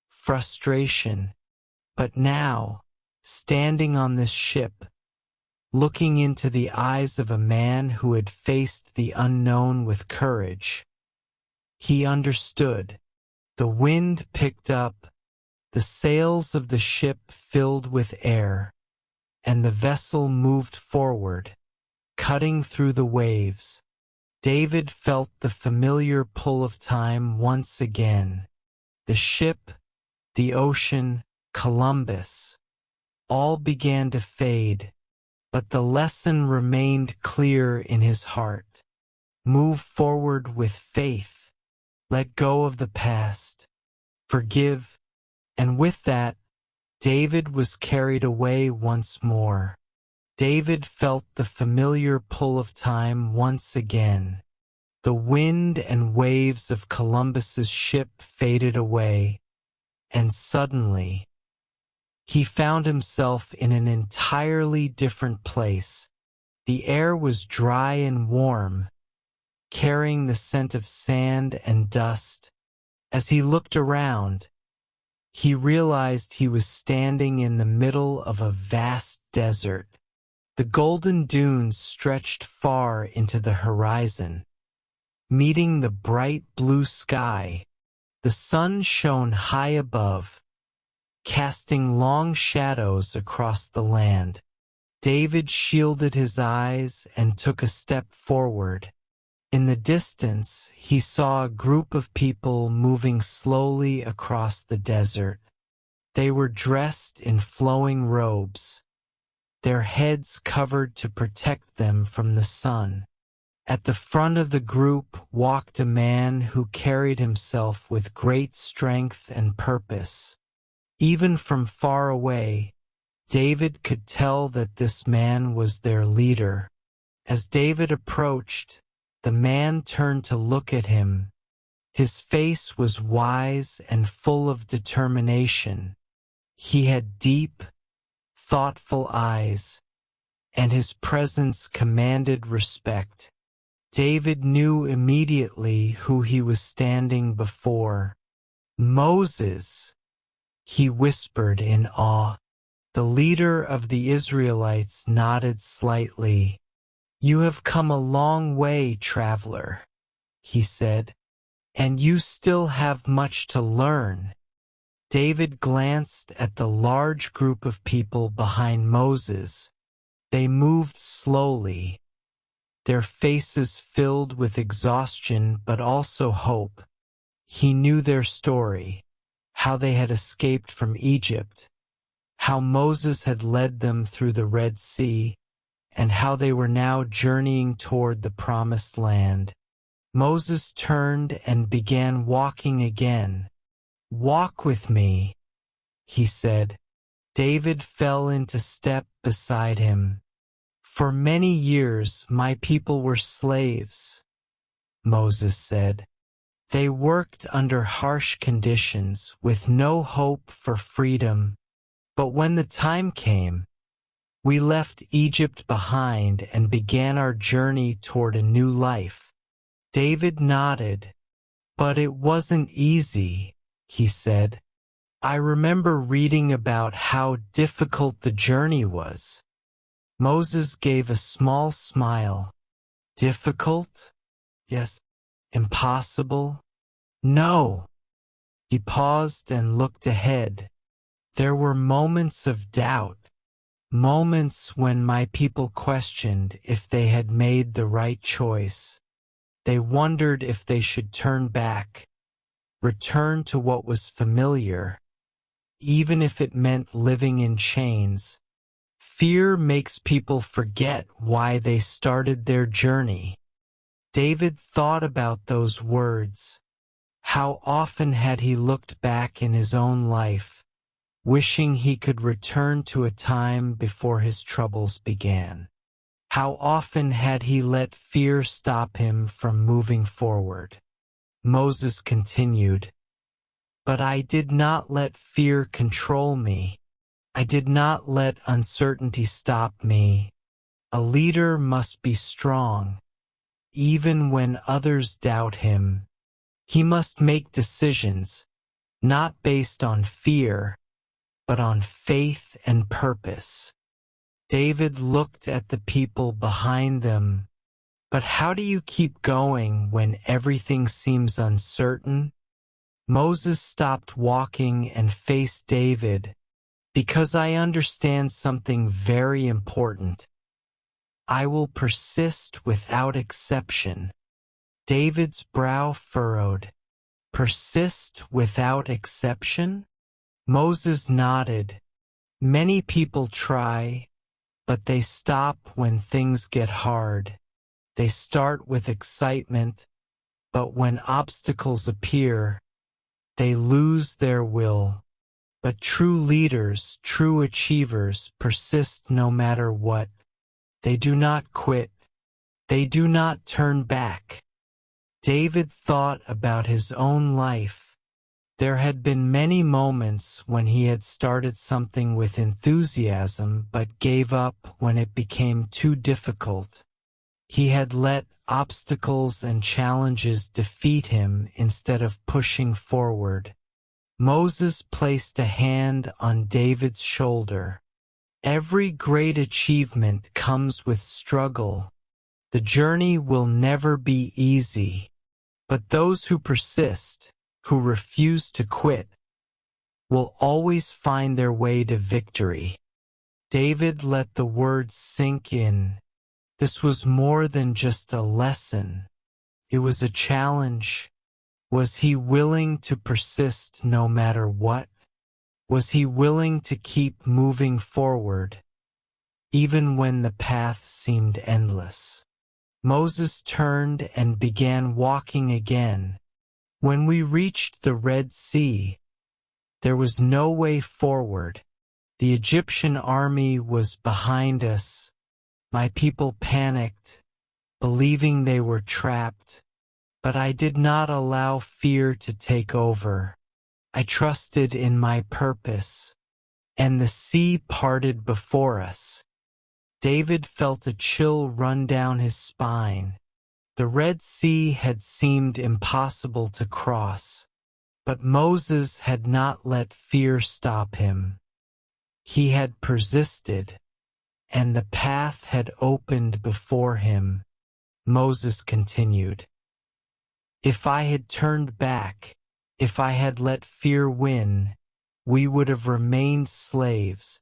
frustration. But now, standing on this ship, looking into the eyes of a man who had faced the unknown with courage, he understood. The wind picked up, the sails of the ship filled with air, and the vessel moved forward, cutting through the waves. David felt the familiar pull of time once again. The ship, the ocean, Columbus, all began to fade, but the lesson remained clear in his heart. Move forward with faith. Let go of the past. Forgive. And with that, David was carried away once more. David felt the familiar pull of time once again. The wind and waves of Columbus's ship faded away, and suddenly, he found himself in an entirely different place. The air was dry and warm, carrying the scent of sand and dust. As he looked around, he realized he was standing in the middle of a vast desert. The golden dunes stretched far into the horizon, meeting the bright blue sky. The sun shone high above, casting long shadows across the land. David shielded his eyes and took a step forward. In the distance, he saw a group of people moving slowly across the desert. They were dressed in flowing robes, their heads covered to protect them from the sun. At the front of the group walked a man who carried himself with great strength and purpose. Even from far away, David could tell that this man was their leader. As David approached, the man turned to look at him. His face was wise and full of determination. He had deep, thoughtful eyes, and his presence commanded respect. David knew immediately who he was standing before. "Moses," he whispered in awe. The leader of the Israelites nodded slightly. "You have come a long way, traveler," he said, "and you still have much to learn." David glanced at the large group of people behind Moses. They moved slowly, their faces filled with exhaustion but also hope. He knew their story, how they had escaped from Egypt, how Moses had led them through the Red Sea, and how they were now journeying toward the Promised Land. Moses turned and began walking again. "Walk with me," he said. David fell into step beside him. "For many years my people were slaves," Moses said. "They worked under harsh conditions with no hope for freedom. But when the time came, we left Egypt behind and began our journey toward a new life." David nodded. "But it wasn't easy," he said. "I remember reading about how difficult the journey was." Moses gave a small smile. "Difficult? Yes. Impossible? No." He paused and looked ahead. "There were moments of doubt, moments when my people questioned if they had made the right choice. They wondered if they should turn back, return to what was familiar, even if it meant living in chains. Fear makes people forget why they started their journey." David thought about those words. How often had he looked back in his own life, wishing he could return to a time before his troubles began? How often had he let fear stop him from moving forward? Moses continued, "But I did not let fear control me. I did not let uncertainty stop me. A leader must be strong, even when others doubt him. He must make decisions, not based on fear, but on faith and purpose." David looked at the people behind them. "But how do you keep going when everything seems uncertain?" Moses stopped walking and faced David. "Because I understand something very important. I will persist without exception." David's brow furrowed. "Persist without exception?" Moses nodded. "Many people try, but they stop when things get hard. They start with excitement, but when obstacles appear, they lose their will. But true leaders, true achievers, persist no matter what. They do not quit. They do not turn back." David thought about his own life. There had been many moments when he had started something with enthusiasm but gave up when it became too difficult. He had let obstacles and challenges defeat him instead of pushing forward. Moses placed a hand on David's shoulder. "Every great achievement comes with struggle. The journey will never be easy. But those who persist, who refuse to quit will always find their way to victory. David let the words sink in. This was more than just a lesson. It was a challenge. Was he willing to persist no matter what? Was he willing to keep moving forward, even when the path seemed endless? Moses turned and began walking again. When we reached the Red Sea, there was no way forward. The Egyptian army was behind us. My people panicked, believing they were trapped. But I did not allow fear to take over. I trusted in my purpose, and the sea parted before us. David felt a chill run down his spine. The Red Sea had seemed impossible to cross, but Moses had not let fear stop him. He had persisted, and the path had opened before him. Moses continued. If I had turned back, if I had let fear win, we would have remained slaves.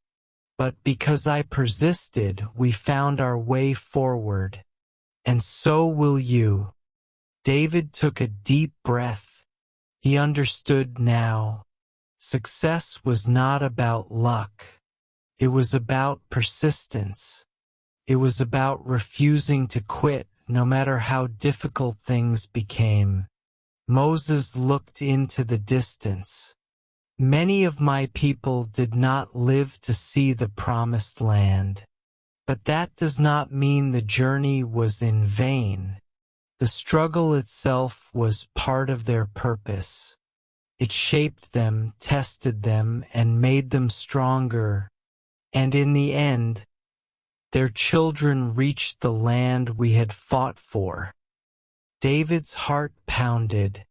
But because I persisted, we found our way forward. And so will you. David took a deep breath. He understood now. Success was not about luck. It was about persistence. It was about refusing to quit, no matter how difficult things became. Moses looked into the distance. Many of my people did not live to see the promised land. But that does not mean the journey was in vain. The struggle itself was part of their purpose. It shaped them, tested them, and made them stronger. And in the end, their children reached the land we had fought for. David's heart pounded.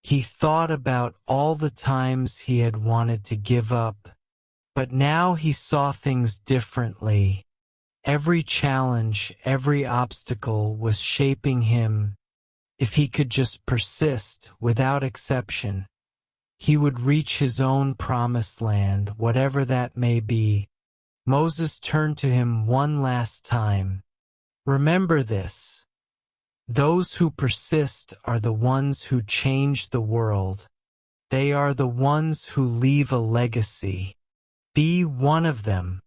He thought about all the times he had wanted to give up, but now he saw things differently. Every challenge, every obstacle was shaping him. If he could just persist without exception, he would reach his own promised land, whatever that may be. Moses turned to him one last time. Remember this. Those who persist are the ones who change the world. They are the ones who leave a legacy. Be one of them.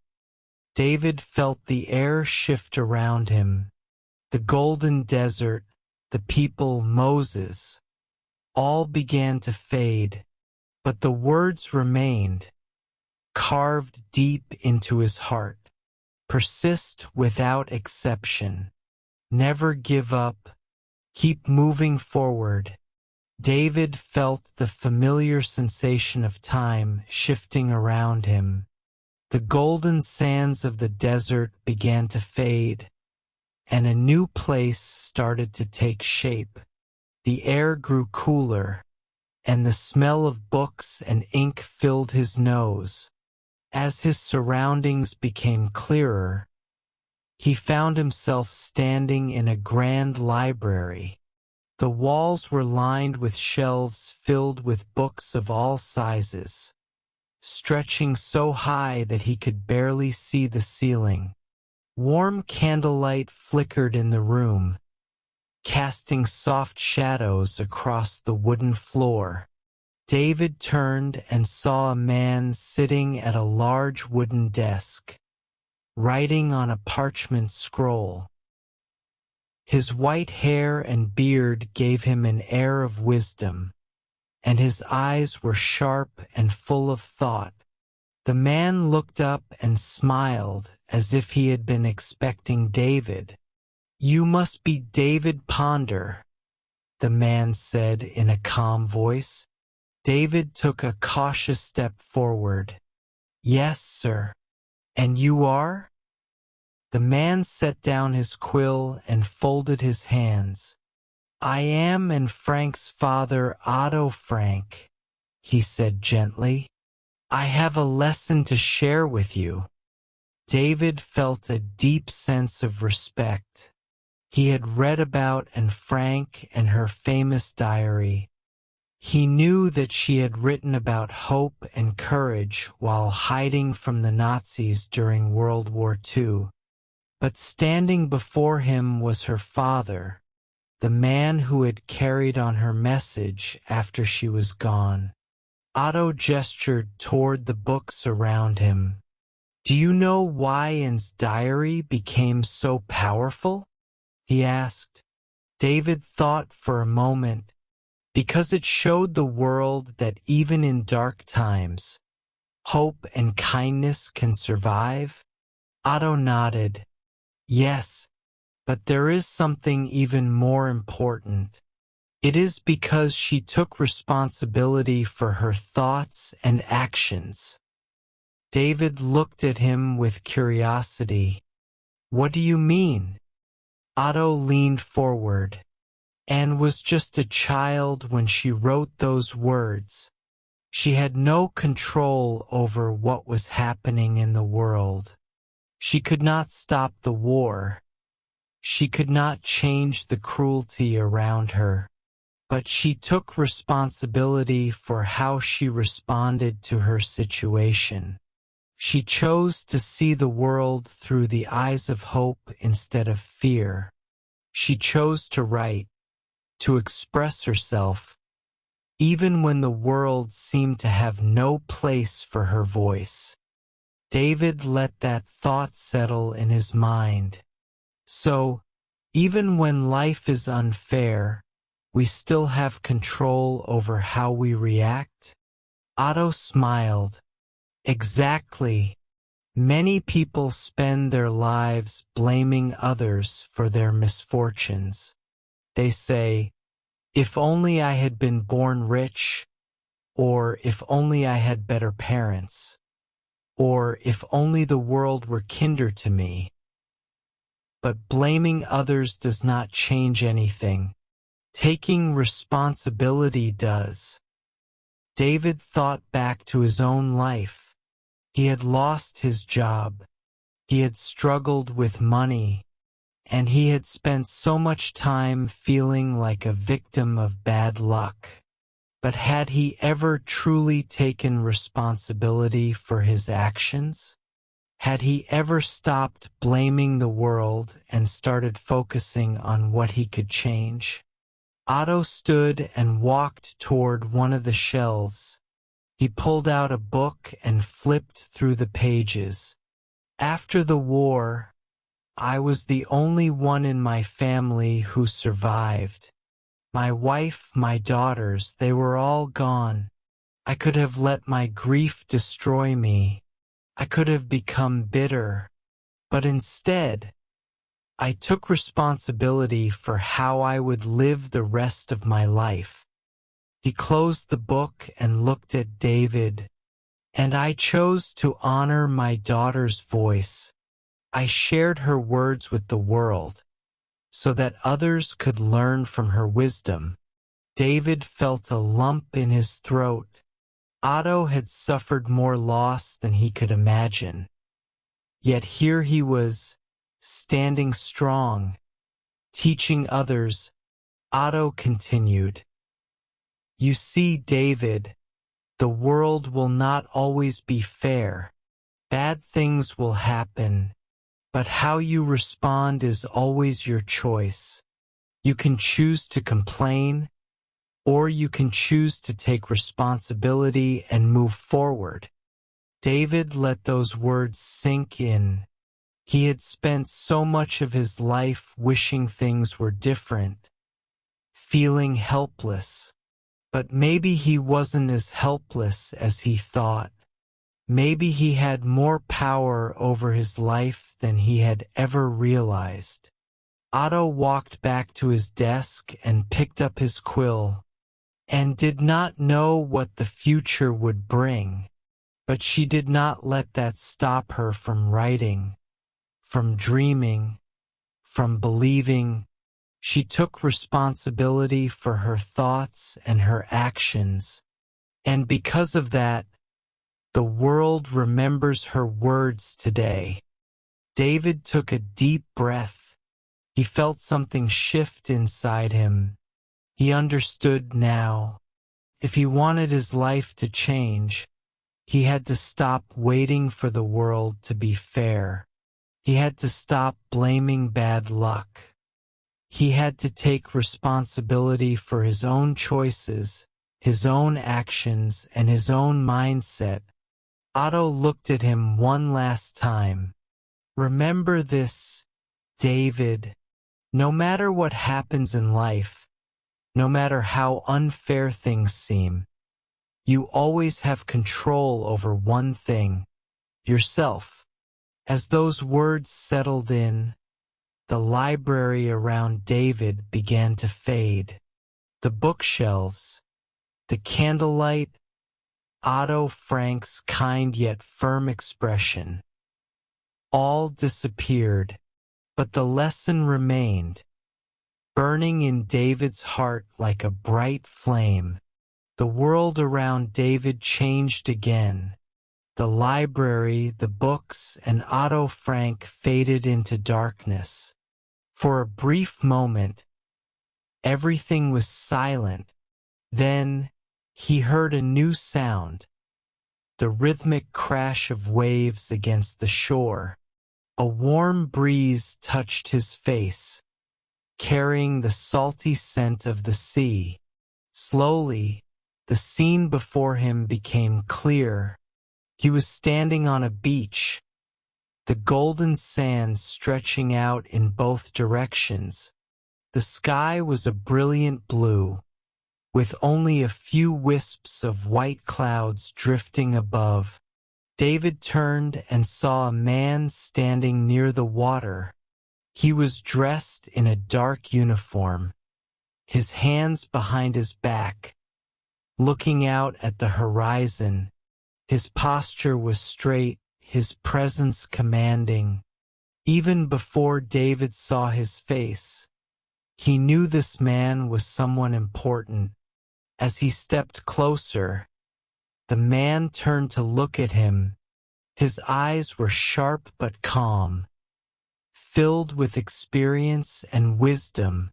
David felt the air shift around him. The golden desert, the people, Moses, all began to fade, but the words remained, carved deep into his heart. Persist without exception. Never give up. Keep moving forward. David felt the familiar sensation of time shifting around him. The golden sands of the desert began to fade, and a new place started to take shape. The air grew cooler, and the smell of books and ink filled his nose. As his surroundings became clearer, he found himself standing in a grand library. The walls were lined with shelves filled with books of all sizes, stretching so high that he could barely see the ceiling. Warm candlelight flickered in the room, casting soft shadows across the wooden floor. David turned and saw a man sitting at a large wooden desk, writing on a parchment scroll. His white hair and beard gave him an air of wisdom, and his eyes were sharp and full of thought. The man looked up and smiled as if he had been expecting David. "You must be David Ponder," the man said in a calm voice. David took a cautious step forward. "Yes, sir. And you are?" The man set down his quill and folded his hands. "I am and Frank's father, Otto Frank," he said gently. "I have a lesson to share with you." David felt a deep sense of respect. He had read about Anne Frank and her famous diary. He knew that she had written about hope and courage while hiding from the Nazis during World War II. But standing before him was her father, the man who had carried on her message after she was gone. Otto gestured toward the books around him. "Do you know why Anne's diary became so powerful?" he asked. David thought for a moment. Because it showed the world that even in dark times, hope and kindness can survive. Otto nodded. "Yes, but there is something even more important. It is because she took responsibility for her thoughts and actions." David looked at him with curiosity. "What do you mean?" Otto leaned forward. "Anne was just a child when she wrote those words. She had no control over what was happening in the world. She could not stop the war. She could not change the cruelty around her. But she took responsibility for how she responded to her situation. She chose to see the world through the eyes of hope instead of fear. She chose to write, to express herself, even when the world seemed to have no place for her voice." David let that thought settle in his mind. So, even when life is unfair, we still have control over how we react? Otto smiled. "Exactly. Many people spend their lives blaming others for their misfortunes. They say, 'If only I had been born rich,' or 'if only I had better parents,' or 'if only the world were kinder to me.' But blaming others does not change anything. Taking responsibility does." David thought back to his own life. He had lost his job. He had struggled with money. And he had spent so much time feeling like a victim of bad luck. But had he ever truly taken responsibility for his actions? Had he ever stopped blaming the world and started focusing on what he could change? Otto stood and walked toward one of the shelves. He pulled out a book and flipped through the pages. "After the war, I was the only one in my family who survived. My wife, my daughters, they were all gone. I could have let my grief destroy me. I could have become bitter. But instead, I took responsibility for how I would live the rest of my life." He closed the book and looked at David. "And I chose to honor my daughter's voice. I shared her words with the world, so that others could learn from her wisdom." David felt a lump in his throat. Otto had suffered more loss than he could imagine. Yet here he was, standing strong, teaching others. Otto continued, "You see, David, the world will not always be fair. Bad things will happen. But how you respond is always your choice. You can choose to complain, or you can choose to take responsibility and move forward." David let those words sink in. He had spent so much of his life wishing things were different, feeling helpless. But maybe he wasn't as helpless as he thought. Maybe he had more power over his life than he had ever realized. Otto walked back to his desk and picked up his quill, and did not know what the future would bring. But she did not let that stop her from writing, from dreaming, from believing. She took responsibility for her thoughts and her actions, and because of that, the world remembers her words today. David took a deep breath. He felt something shift inside him. He understood now. If he wanted his life to change, he had to stop waiting for the world to be fair. He had to stop blaming bad luck. He had to take responsibility for his own choices, his own actions, and his own mindset. Otto looked at him one last time. Remember this, David. No matter what happens in life, no matter how unfair things seem, you always have control over one thing, yourself. As those words settled in, the library around David began to fade. The bookshelves, the candlelight, Otto Frank's kind yet firm expression, all disappeared, but the lesson remained, burning in David's heart like a bright flame. The world around David changed again. The library, the books, and Otto Frank faded into darkness. For a brief moment, everything was silent. Then, he heard a new sound, the rhythmic crash of waves against the shore. A warm breeze touched his face, carrying the salty scent of the sea. Slowly, the scene before him became clear. He was standing on a beach, the golden sand stretching out in both directions. The sky was a brilliant blue, with only a few wisps of white clouds drifting above. David turned and saw a man standing near the water. He was dressed in a dark uniform, his hands behind his back, looking out at the horizon. His posture was straight, his presence commanding. Even before David saw his face, he knew this man was someone important. As he stepped closer, the man turned to look at him. His eyes were sharp but calm, filled with experience and wisdom.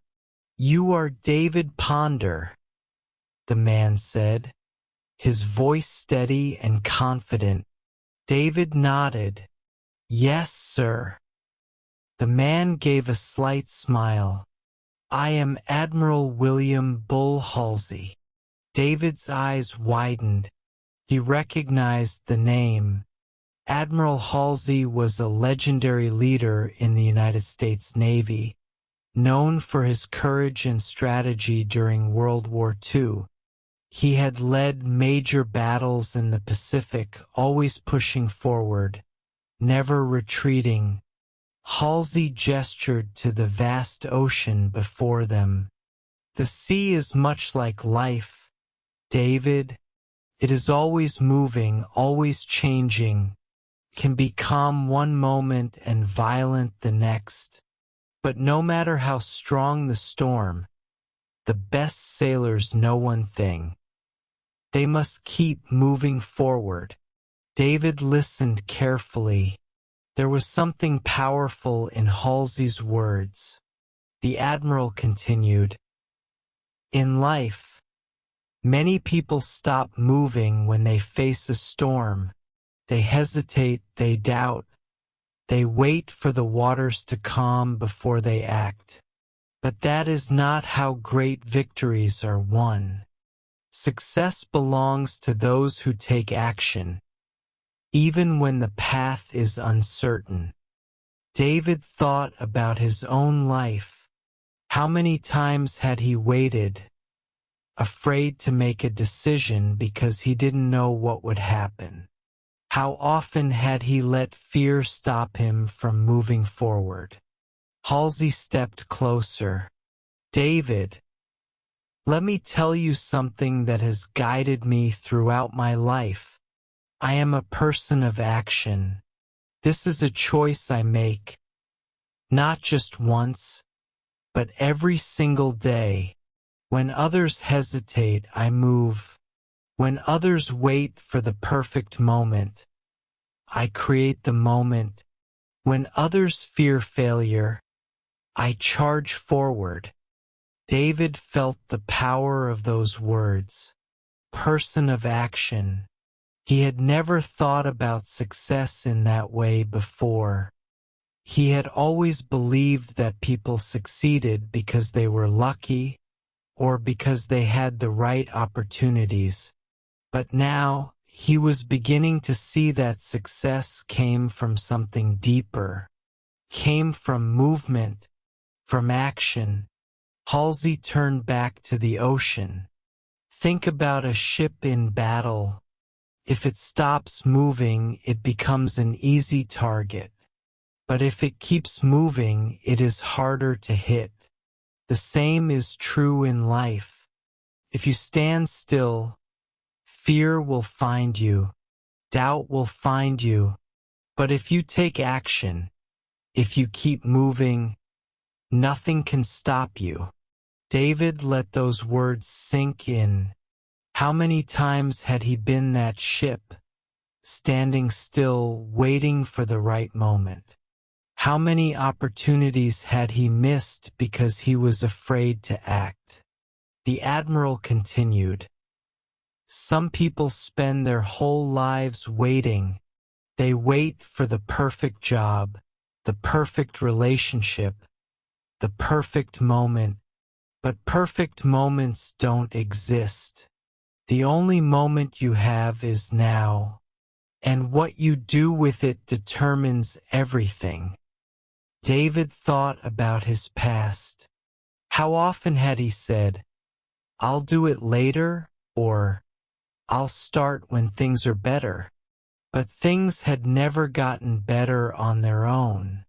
"You are David Ponder," the man said, his voice steady and confident. David nodded. "Yes, sir." The man gave a slight smile. "I am Admiral William Bull Halsey." David's eyes widened. He recognized the name. Admiral Halsey was a legendary leader in the United States Navy, known for his courage and strategy during World War II. He had led major battles in the Pacific, always pushing forward, never retreating. Halsey gestured to the vast ocean before them. "The sea is much like life, David. It is always moving, always changing, can be calm one moment and violent the next. But no matter how strong the storm, the best sailors know one thing. They must keep moving forward." David listened carefully. There was something powerful in Halsey's words. The Admiral continued, "In life, many people stop moving when they face a storm. They hesitate, they doubt, they wait for the waters to calm before they act. But that is not how great victories are won. Success belongs to those who take action, even when the path is uncertain." David thought about his own life. How many times had he waited, afraid to make a decision because he didn't know what would happen? How often had he let fear stop him from moving forward? Halsey stepped closer. "David, let me tell you something that has guided me throughout my life. I am a person of action. This is a choice I make, not just once, but every single day. When others hesitate, I move. When others wait for the perfect moment, I create the moment. When others fear failure, I charge forward." David felt the power of those words. person of action. He had never thought about success in that way before. He had always believed that people succeeded because they were lucky or because they had the right opportunities. But now, he was beginning to see that success came from something deeper, came from movement, from action. Halsey turned back to the ocean. Think about a ship in battle. If it stops moving, it becomes an easy target. But if it keeps moving, it is harder to hit. The same is true in life. If you stand still, fear will find you, doubt will find you. But if you take action, if you keep moving, nothing can stop you. David let those words sink in. How many times had he been that ship, standing still, waiting for the right moment? How many opportunities had he missed because he was afraid to act? The admiral continued. Some people spend their whole lives waiting. They wait for the perfect job, the perfect relationship, the perfect moment. But perfect moments don't exist. The only moment you have is now, and what you do with it determines everything. David thought about his past. How often had he said, "I'll do it later," or "I'll start when things are better"? But things had never gotten better on their own.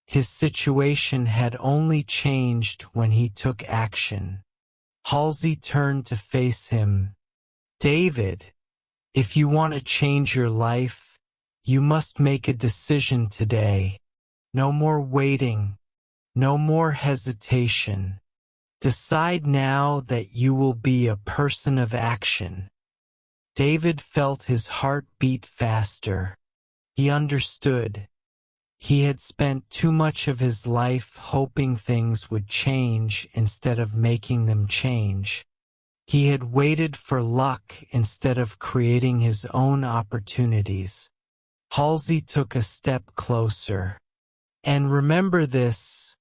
His situation had only changed when he took action. Halsey turned to face him. David, if you want to change your life, you must make a decision today. No more waiting. No more hesitation. Decide now that you will be a person of action. David felt his heart beat faster. He understood. He had spent too much of his life hoping things would change instead of making them change. He had waited for luck instead of creating his own opportunities. Halsey took a step closer. And remember this,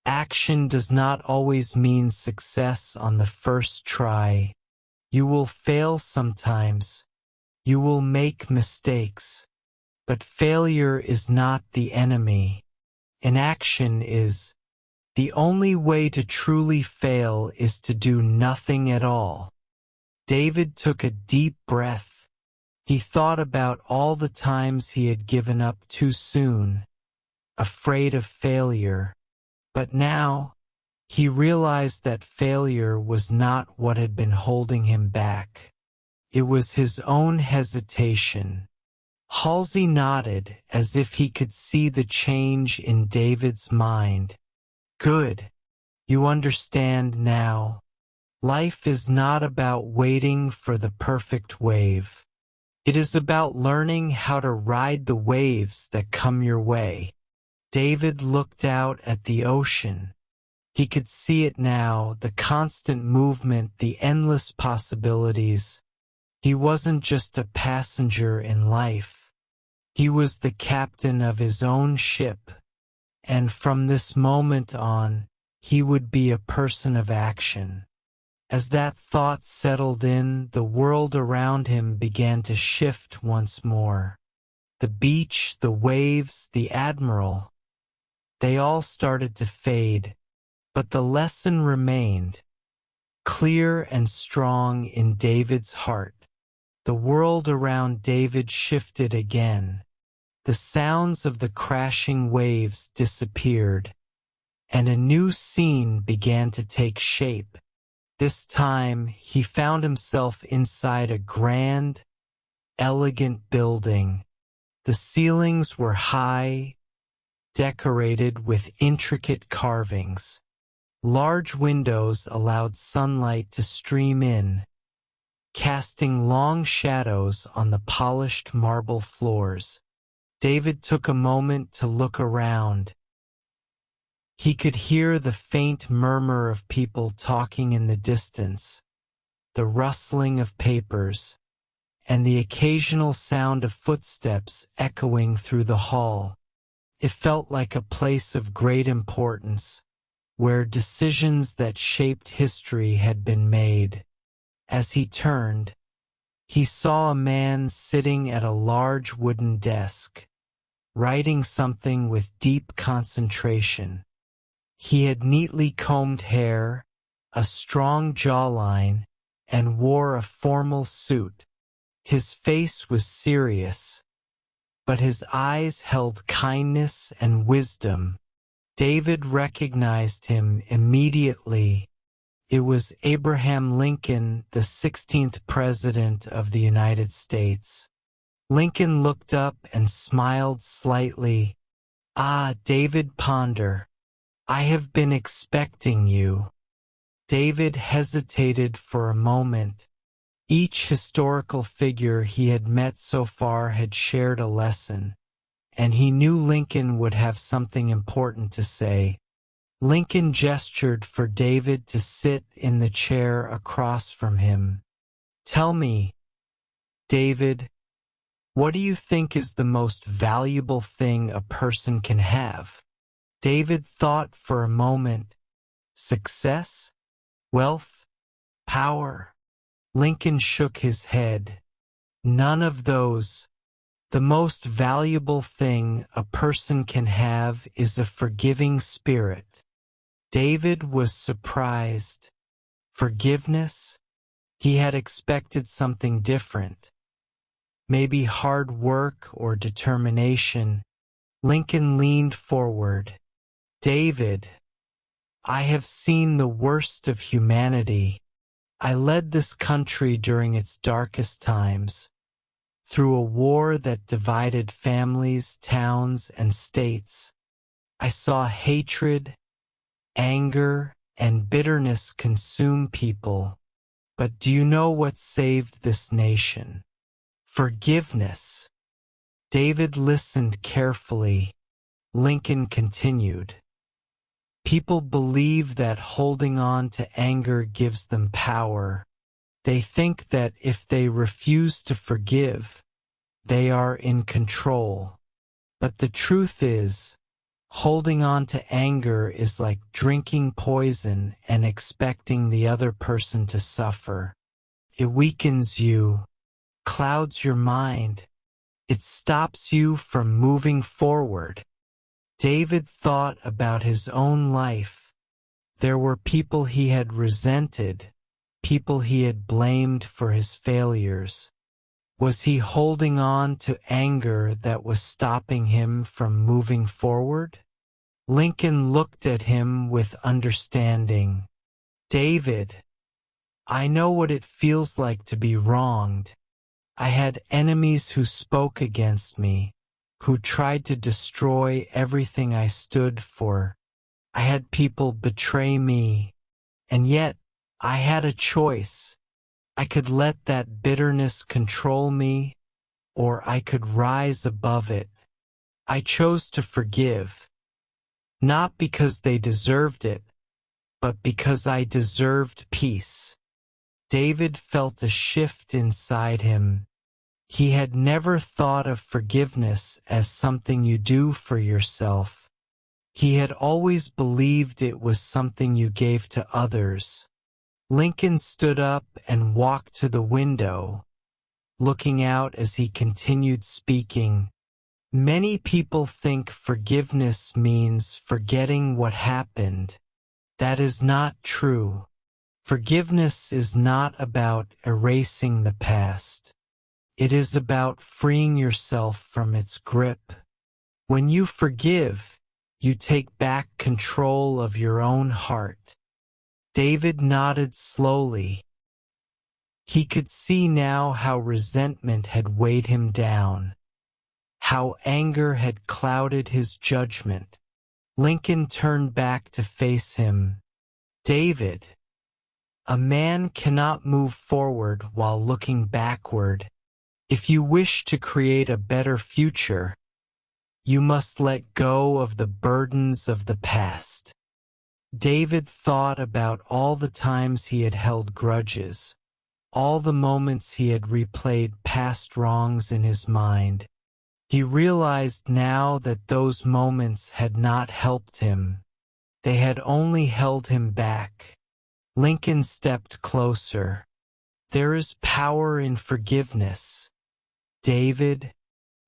action does not always mean success on the first try. You will fail sometimes. You will make mistakes. But failure is not the enemy. Inaction is. The only way to truly fail is to do nothing at all. David took a deep breath. He thought about all the times he had given up too soon, afraid of failure. But now, he realized that failure was not what had been holding him back. It was his own hesitation. Halsey nodded as if he could see the change in David's mind. Good. You understand now. Life is not about waiting for the perfect wave. It is about learning how to ride the waves that come your way. David looked out at the ocean. He could see it now, the constant movement, the endless possibilities. He wasn't just a passenger in life. He was the captain of his own ship, and from this moment on, he would be a person of action. As that thought settled in, the world around him began to shift once more. The beach, the waves, the admiral, they all started to fade, but the lesson remained, clear and strong in David's heart. The world around David shifted again. The sounds of the crashing waves disappeared, and a new scene began to take shape. This time, he found himself inside a grand, elegant building. The ceilings were high, decorated with intricate carvings. Large windows allowed sunlight to stream in, casting long shadows on the polished marble floors. David took a moment to look around. He could hear the faint murmur of people talking in the distance. the rustling of papers, and the occasional sound of footsteps echoing through the hall. It felt like a place of great importance, where decisions that shaped history had been made. As he turned, he saw a man sitting at a large wooden desk, writing something with deep concentration. He had neatly combed hair, a strong jawline, and wore a formal suit. His face was serious, but his eyes held kindness and wisdom. David recognized him immediately. It was Abraham Lincoln, the 16th President of the United States. Lincoln looked up and smiled slightly. "Ah, David Ponder, I have been expecting you." David hesitated for a moment. Each historical figure he had met so far had shared a lesson, and he knew Lincoln would have something important to say. Lincoln gestured for David to sit in the chair across from him. "Tell me, David, what do you think is the most valuable thing a person can have?" David thought for a moment. "Success? Wealth? Power?" Lincoln shook his head. "None of those. The most valuable thing a person can have is a forgiving spirit." David was surprised. Forgiveness? He had expected something different. Maybe hard work or determination. Lincoln leaned forward. "David, I have seen the worst of humanity. I led this country during its darkest times, through a war that divided families, towns, and states. I saw hatred, anger, and bitterness consume people. But do you know what saved this nation? Forgiveness." David listened carefully. Lincoln continued. "People believe that holding on to anger gives them power. They think that if they refuse to forgive, they are in control. But the truth is, holding on to anger is like drinking poison and expecting the other person to suffer. It weakens you, clouds your mind. It stops you from moving forward." David thought about his own life. There were people he had resented, people he had blamed for his failures. Was he holding on to anger that was stopping him from moving forward? Lincoln looked at him with understanding. "David, I know what it feels like to be wronged. I had enemies who spoke against me, who tried to destroy everything I stood for. I had people betray me, and yet I had a choice. I could let that bitterness control me, or I could rise above it. I chose to forgive, not because they deserved it, but because I deserved peace." David felt a shift inside him. He had never thought of forgiveness as something you do for yourself. He had always believed it was something you gave to others. Lincoln stood up and walked to the window, looking out as he continued speaking. "Many people think forgiveness means forgetting what happened. That is not true. Forgiveness is not about erasing the past. It is about freeing yourself from its grip. When you forgive, you take back control of your own heart." David nodded slowly. He could see now how resentment had weighed him down, how anger had clouded his judgment. Lincoln turned back to face him. "David, a man cannot move forward while looking backward. If you wish to create a better future, you must let go of the burdens of the past." David thought about all the times he had held grudges, all the moments he had replayed past wrongs in his mind. He realized now that those moments had not helped him. They had only held him back. Lincoln stepped closer. There is power in forgiveness, David.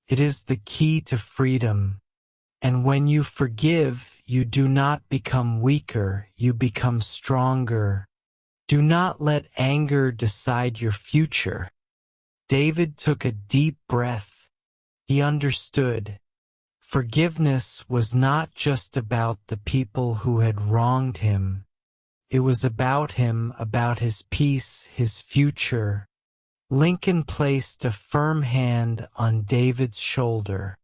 It is the key to freedom. And when you forgive, you do not become weaker, you become stronger. Do not let anger decide your future. David took a deep breath. He understood. Forgiveness was not just about the people who had wronged him. It was about him, about his peace, his future. Lincoln placed a firm hand on David's shoulder.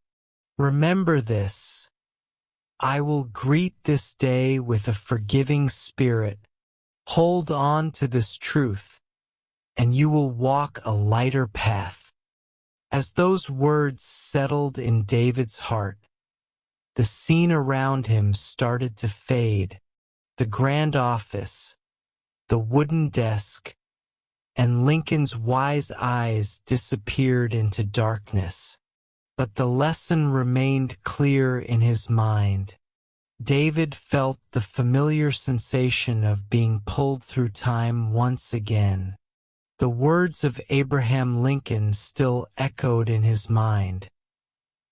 Remember this. I will greet this day with a forgiving spirit. Hold on to this truth, and you will walk a lighter path. As those words settled in David's heart, the scene around him started to fade. The grand office, the wooden desk, and Lincoln's wise eyes disappeared into darkness. But the lesson remained clear in his mind. David felt the familiar sensation of being pulled through time once again. The words of Abraham Lincoln still echoed in his mind,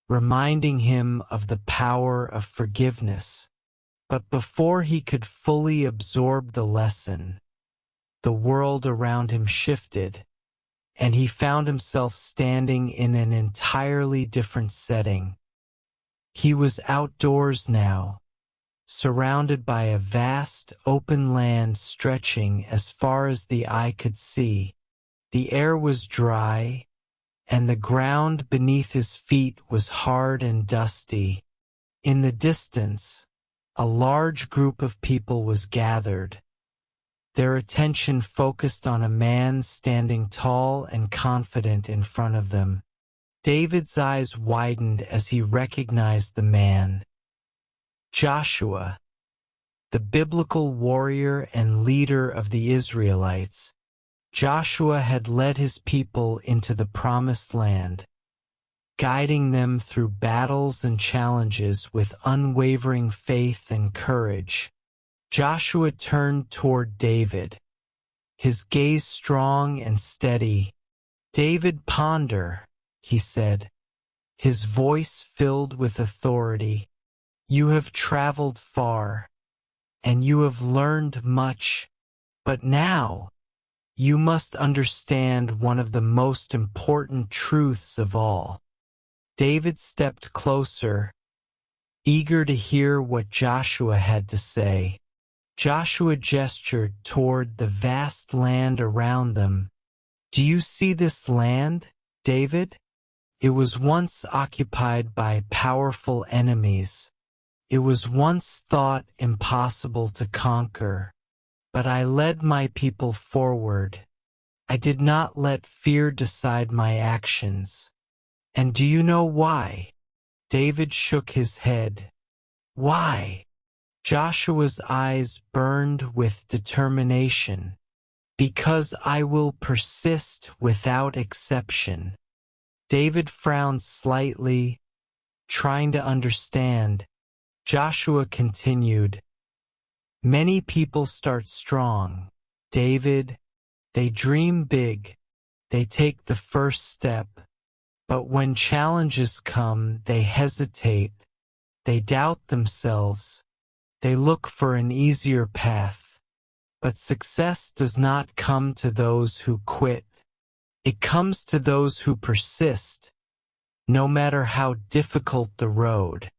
reminding him of the power of forgiveness. But before he could fully absorb the lesson, the world around him shifted, and he found himself standing in an entirely different setting. He was outdoors now, surrounded by a vast, open land stretching as far as the eye could see. The air was dry, and the ground beneath his feet was hard and dusty. In the distance, a large group of people was gathered, their attention focused on a man standing tall and confident in front of them. David's eyes widened as he recognized the man. Joshua, the biblical warrior and leader of the Israelites. Joshua had led his people into the promised land, guiding them through battles and challenges with unwavering faith and courage. Joshua turned toward David, his gaze strong and steady. "David, ponder," he said, his voice filled with authority. "You have traveled far, and you have learned much, but now you must understand one of the most important truths of all." David stepped closer, eager to hear what Joshua had to say. Joshua gestured toward the vast land around them. "Do you see this land, David? It was once occupied by powerful enemies. It was once thought impossible to conquer. But I led my people forward. I did not let fear decide my actions. And do you know why?" David shook his head. "Why?" Joshua's eyes burned with determination. "Because I will persist without exception." David frowned slightly, trying to understand. Joshua continued, "Many people start strong, David. They dream big. They take the first step. But when challenges come, they hesitate. They doubt themselves. They look for an easier path. But success does not come to those who quit. It comes to those who persist, no matter how difficult the road."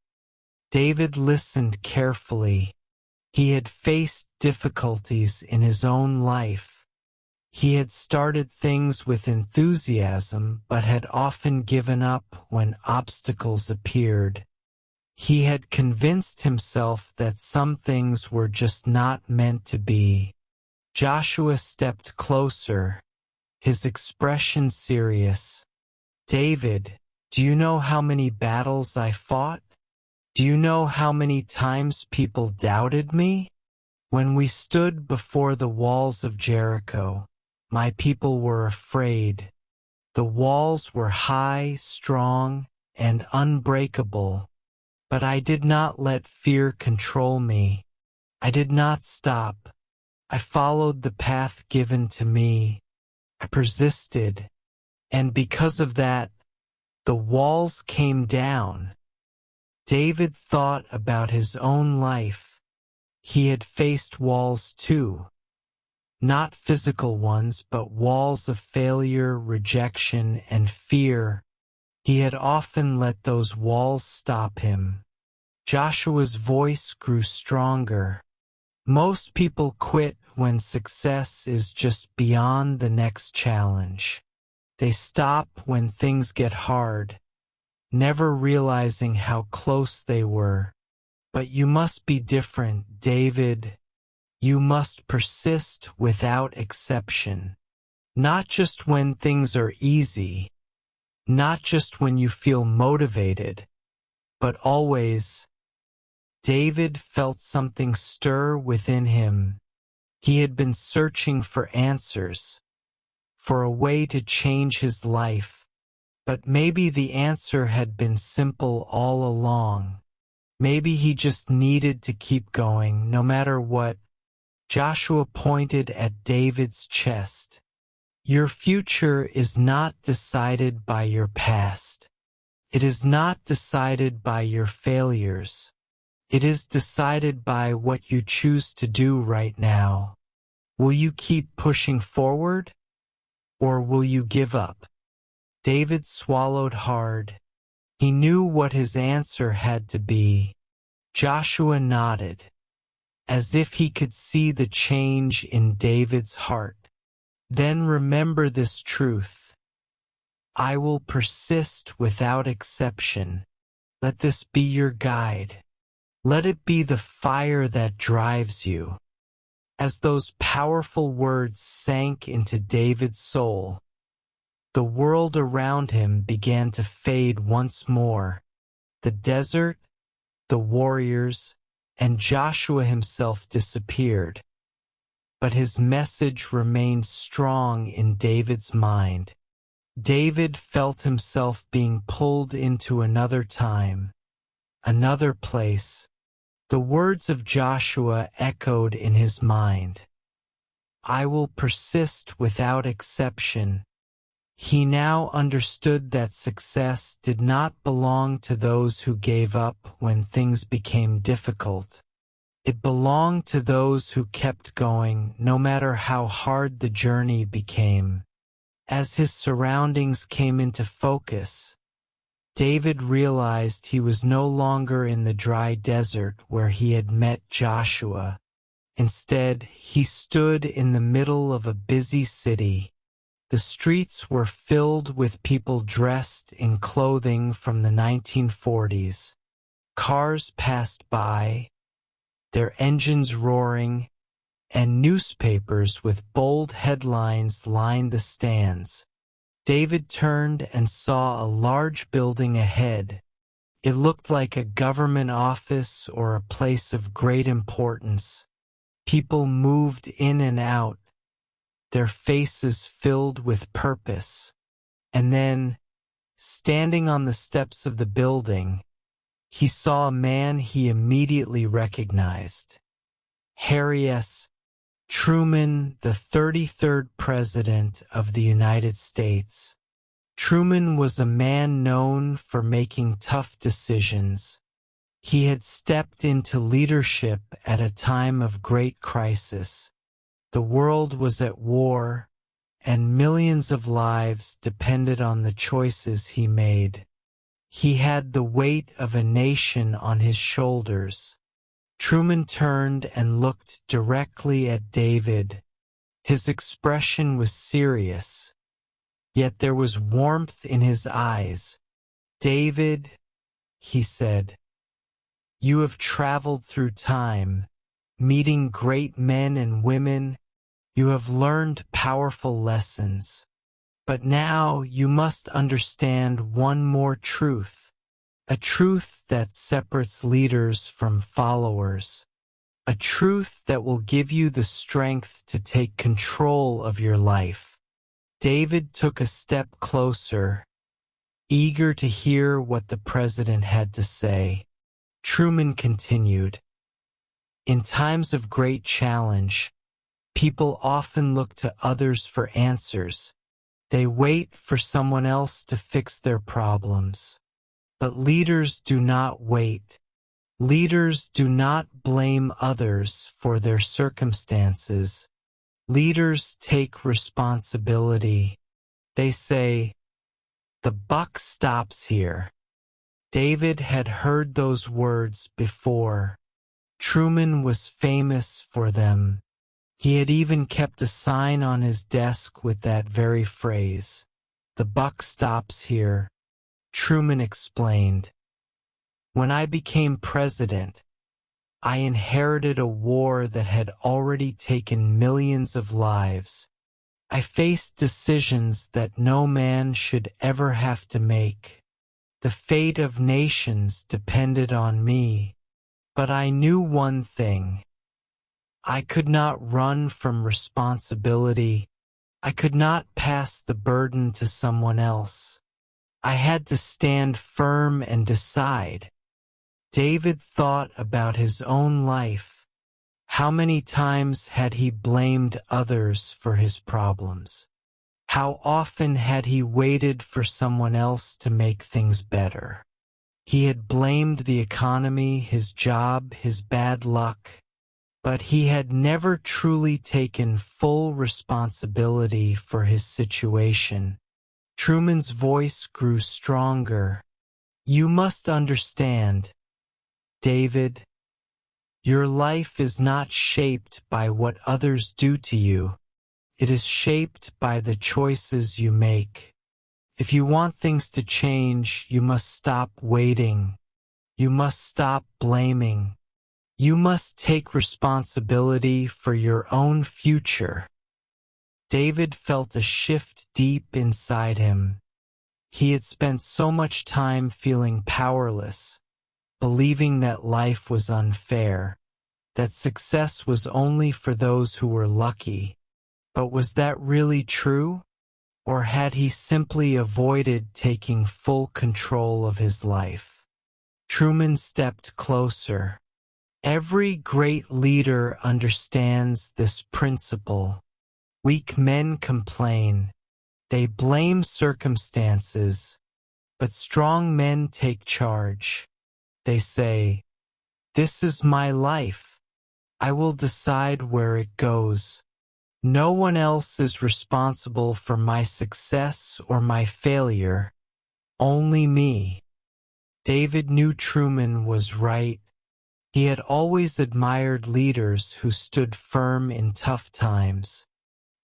David listened carefully. He had faced difficulties in his own life. He had started things with enthusiasm but had often given up when obstacles appeared. He had convinced himself that some things were just not meant to be. Joshua stepped closer, his expression serious. "David, do you know how many battles I fought? Do you know how many times people doubted me? When we stood before the walls of Jericho, my people were afraid. The walls were high, strong, and unbreakable, but I did not let fear control me. I did not stop. I followed the path given to me. I persisted, and because of that, the walls came down. David thought about his own life. He had faced walls too. Not physical ones, but walls of failure, rejection, and fear. He had often let those walls stop him. Joshua's voice grew stronger. Most people quit when success is just beyond the next challenge. They stop when things get hard, never realizing how close they were. But you must be different, David. You must persist without exception. Not just when things are easy, not just when you feel motivated, but always. David felt something stir within him. He had been searching for answers, for a way to change his life. But maybe the answer had been simple all along. Maybe he just needed to keep going, no matter what. Joshua pointed at David's chest. Your future is not decided by your past. It is not decided by your failures. It is decided by what you choose to do right now. Will you keep pushing forward, or will you give up? David swallowed hard. He knew what his answer had to be. Joshua nodded, as if he could see the change in David's heart. Then remember this truth. I will persist without exception. Let this be your guide. Let it be the fire that drives you. As those powerful words sank into David's soul, the world around him began to fade once more. The desert, the warriors, and Joshua himself disappeared. But his message remained strong in David's mind. David felt himself being pulled into another time, another place. The words of Joshua echoed in his mind. I will persist without exception. He now understood that success did not belong to those who gave up when things became difficult. It belonged to those who kept going, no matter how hard the journey became. As his surroundings came into focus, David realized he was no longer in the dry desert where he had met Joshua. Instead, he stood in the middle of a busy city. The streets were filled with people dressed in clothing from the 1940s. Cars passed by, their engines roaring, and newspapers with bold headlines lined the stands. David turned and saw a large building ahead. It looked like a government office or a place of great importance. People moved in and out, their faces filled with purpose. And then, standing on the steps of the building, he saw a man he immediately recognized. Harry S. Truman, the 33rd President of the United States. Truman was a man known for making tough decisions. He had stepped into leadership at a time of great crisis. The world was at war, and millions of lives depended on the choices he made. He had the weight of a nation on his shoulders. Truman turned and looked directly at David. His expression was serious, yet there was warmth in his eyes. David, he said, you have traveled through time, meeting great men and women. You have learned powerful lessons. But now you must understand one more truth, a truth that separates leaders from followers. a truth that will give you the strength to take control of your life. David took a step closer, eager to hear what the president had to say. Truman continued, "In times of great challenge, people often look to others for answers. They wait for someone else to fix their problems. But leaders do not wait. Leaders do not blame others for their circumstances. Leaders take responsibility. They say, 'The buck stops here.'" David had heard those words before. Truman was famous for them. He had even kept a sign on his desk with that very phrase. "The buck stops here." Truman explained, "When I became president, I inherited a war that had already taken millions of lives. I faced decisions that no man should ever have to make. The fate of nations depended on me. But I knew one thing. I could not run from responsibility. I could not pass the burden to someone else. I had to stand firm and decide." David thought about his own life. How many times had he blamed others for his problems? How often had he waited for someone else to make things better? He had blamed the economy, his job, his bad luck, but he had never truly taken full responsibility for his situation. Truman's voice grew stronger. "You must understand, David, your life is not shaped by what others do to you. It is shaped by the choices you make. If you want things to change, you must stop waiting. You must stop blaming. You must take responsibility for your own future." David felt a shift deep inside him. He had spent so much time feeling powerless, believing that life was unfair, that success was only for those who were lucky. But was that really true? Or had he simply avoided taking full control of his life? Truman stepped closer. Every great leader understands this principle. Weak men complain. They blame circumstances. But strong men take charge. They say, "This is my life. I will decide where it goes. No one else is responsible for my success or my failure. Only me." David knew Truman was right. He had always admired leaders who stood firm in tough times.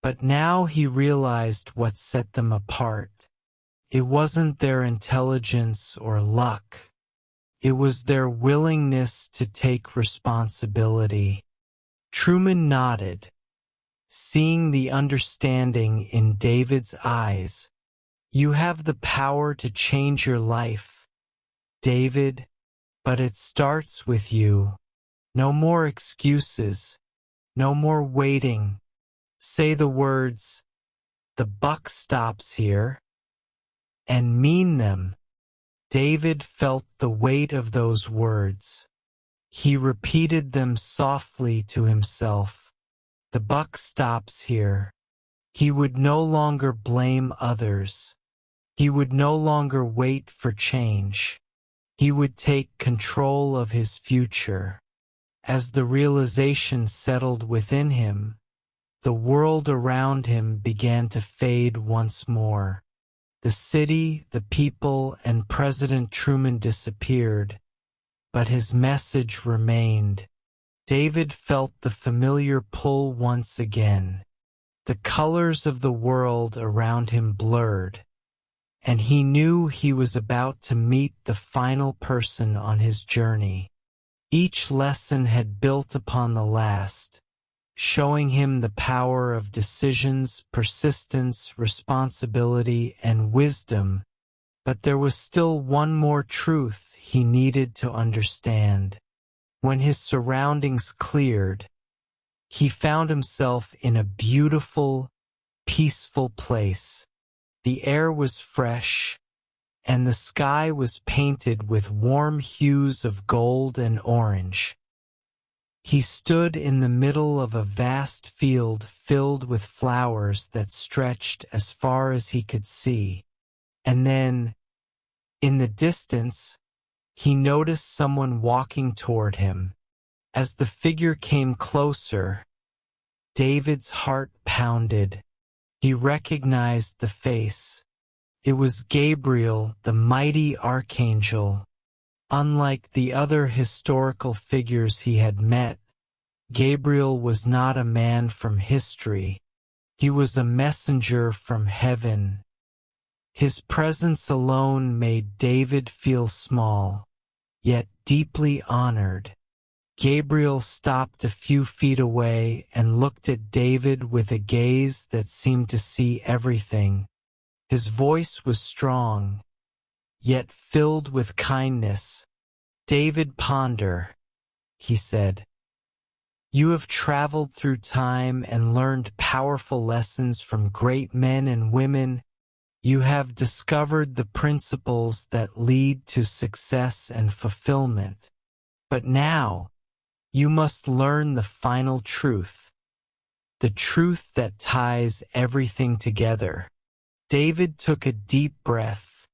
But now he realized what set them apart. It wasn't their intelligence or luck. It was their willingness to take responsibility. Truman nodded, seeing the understanding in David's eyes. "You have the power to change your life, David, but it starts with you. No more excuses. No more waiting. Say the words, 'The buck stops here,' and mean them." David felt the weight of those words. He repeated them softly to himself. The buck stops here. He would no longer blame others. He would no longer wait for change. He would take control of his future. As the realization settled within him, the world around him began to fade once more. The city, the people, and President Truman disappeared, but his message remained. David felt the familiar pull once again. The colors of the world around him blurred, and he knew he was about to meet the final person on his journey. Each lesson had built upon the last, showing him the power of decisions, persistence, responsibility, and wisdom. But there was still one more truth he needed to understand. When his surroundings cleared, he found himself in a beautiful, peaceful place. The air was fresh, and the sky was painted with warm hues of gold and orange. He stood in the middle of a vast field filled with flowers that stretched as far as he could see. And then, in the distance, he noticed someone walking toward him. As the figure came closer, David's heart pounded. He recognized the face. It was Gabriel, the mighty archangel. Unlike the other historical figures he had met, Gabriel was not a man from history. He was a messenger from heaven. His presence alone made David feel small, yet deeply honored. Gabriel stopped a few feet away and looked at David with a gaze that seemed to see everything. His voice was strong, yet filled with kindness. "David, ponder," he said. "You have traveled through time and learned powerful lessons from great men and women. You have discovered the principles that lead to success and fulfillment. But now, you must learn the final truth, the truth that ties everything together." David took a deep breath.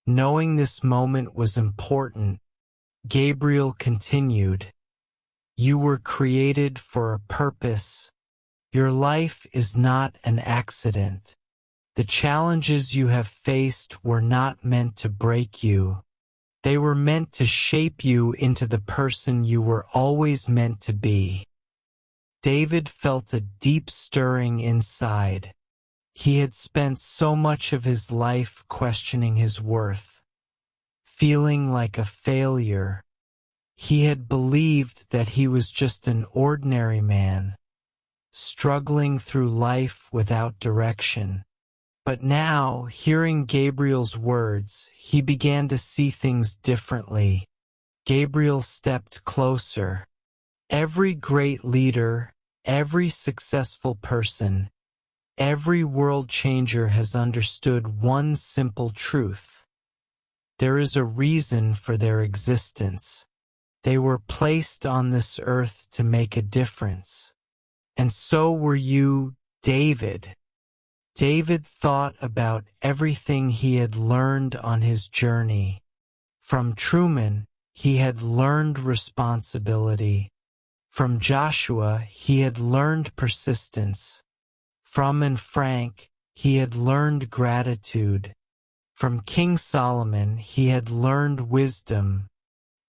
Knowing this moment was important, Gabriel continued, "You were created for a purpose. Your life is not an accident. The challenges you have faced were not meant to break you. They were meant to shape you into the person you were always meant to be." David felt a deep stirring inside. He had spent so much of his life questioning his worth, feeling like a failure. He had believed that he was just an ordinary man, struggling through life without direction. But now, hearing Gabriel's words, he began to see things differently. Gabriel stepped closer. Every great leader, every successful person, every world changer has understood one simple truth. There is a reason for their existence. They were placed on this earth to make a difference. And so were you, David. David thought about everything he had learned on his journey. From Truman, he had learned responsibility. From Joshua, he had learned persistence. From Anne Frank, he had learned gratitude. From King Solomon, he had learned wisdom.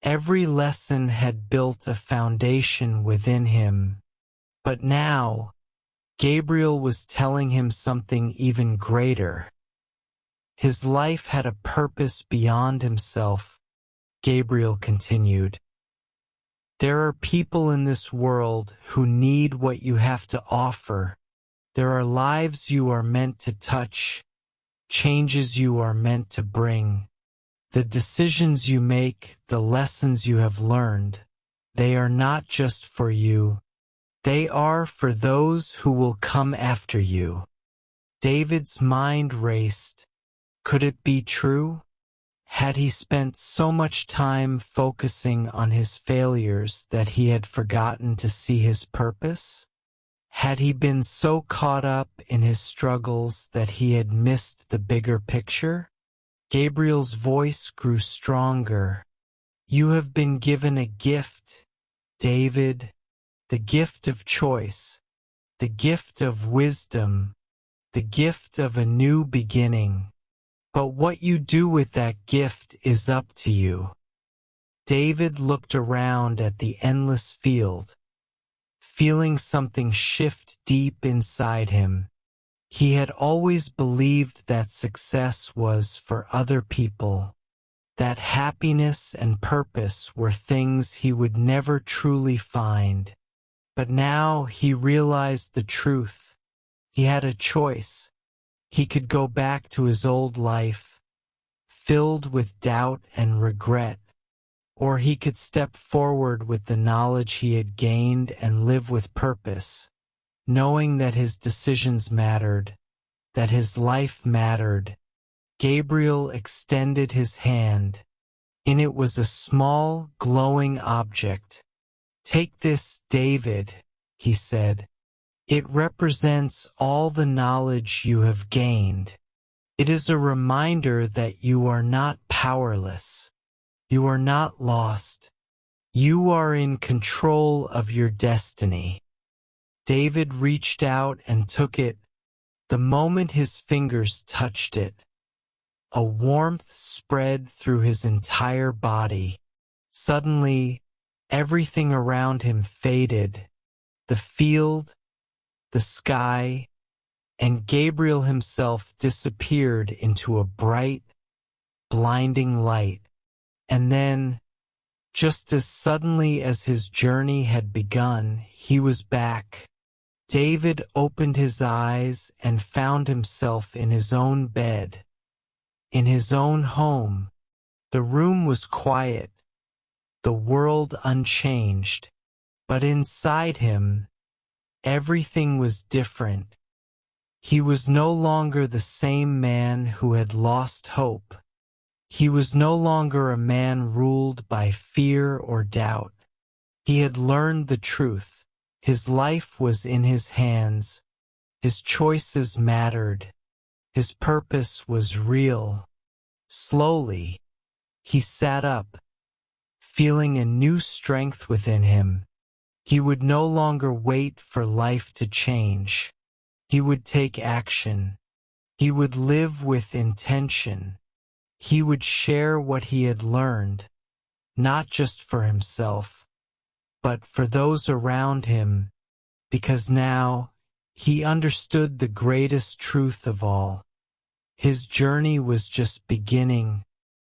Every lesson had built a foundation within him. But now, Gabriel was telling him something even greater. His life had a purpose beyond himself. Gabriel continued, "There are people in this world who need what you have to offer. There are lives you are meant to touch, changes you are meant to bring. The decisions you make, the lessons you have learned, they are not just for you. They are for those who will come after you." David's mind raced. Could it be true? Had he spent so much time focusing on his failures that he had forgotten to see his purpose? Had he been so caught up in his struggles that he had missed the bigger picture? Gabriel's voice grew stronger. "You have been given a gift, David, the gift of choice, the gift of wisdom, the gift of a new beginning. But what you do with that gift is up to you." David looked around at the endless field, feeling something shift deep inside him. He had always believed that success was for other people, that happiness and purpose were things he would never truly find. But now he realized the truth. He had a choice. He could go back to his old life, filled with doubt and regret, or he could step forward with the knowledge he had gained and live with purpose, knowing that his decisions mattered, that his life mattered. Gabriel extended his hand. In it was a small, glowing object. "Take this, David," he said. "It represents all the knowledge you have gained. It is a reminder that you are not powerless. You are not lost. You are in control of your destiny." David reached out and took it. The moment his fingers touched it, a warmth spread through his entire body. Suddenly, everything around him faded. The field, the sky, and Gabriel himself disappeared into a bright, blinding light. And then, just as suddenly as his journey had begun, he was back. David opened his eyes and found himself in his own bed, in his own home. The room was quiet, the world unchanged, but inside him, everything was different. He was no longer the same man who had lost hope. He was no longer a man ruled by fear or doubt. He had learned the truth. His life was in his hands. His choices mattered. His purpose was real. Slowly, he sat up, feeling a new strength within him. He would no longer wait for life to change. He would take action. He would live with intention. He would share what he had learned, not just for himself, but for those around him, because now he understood the greatest truth of all. His journey was just beginning.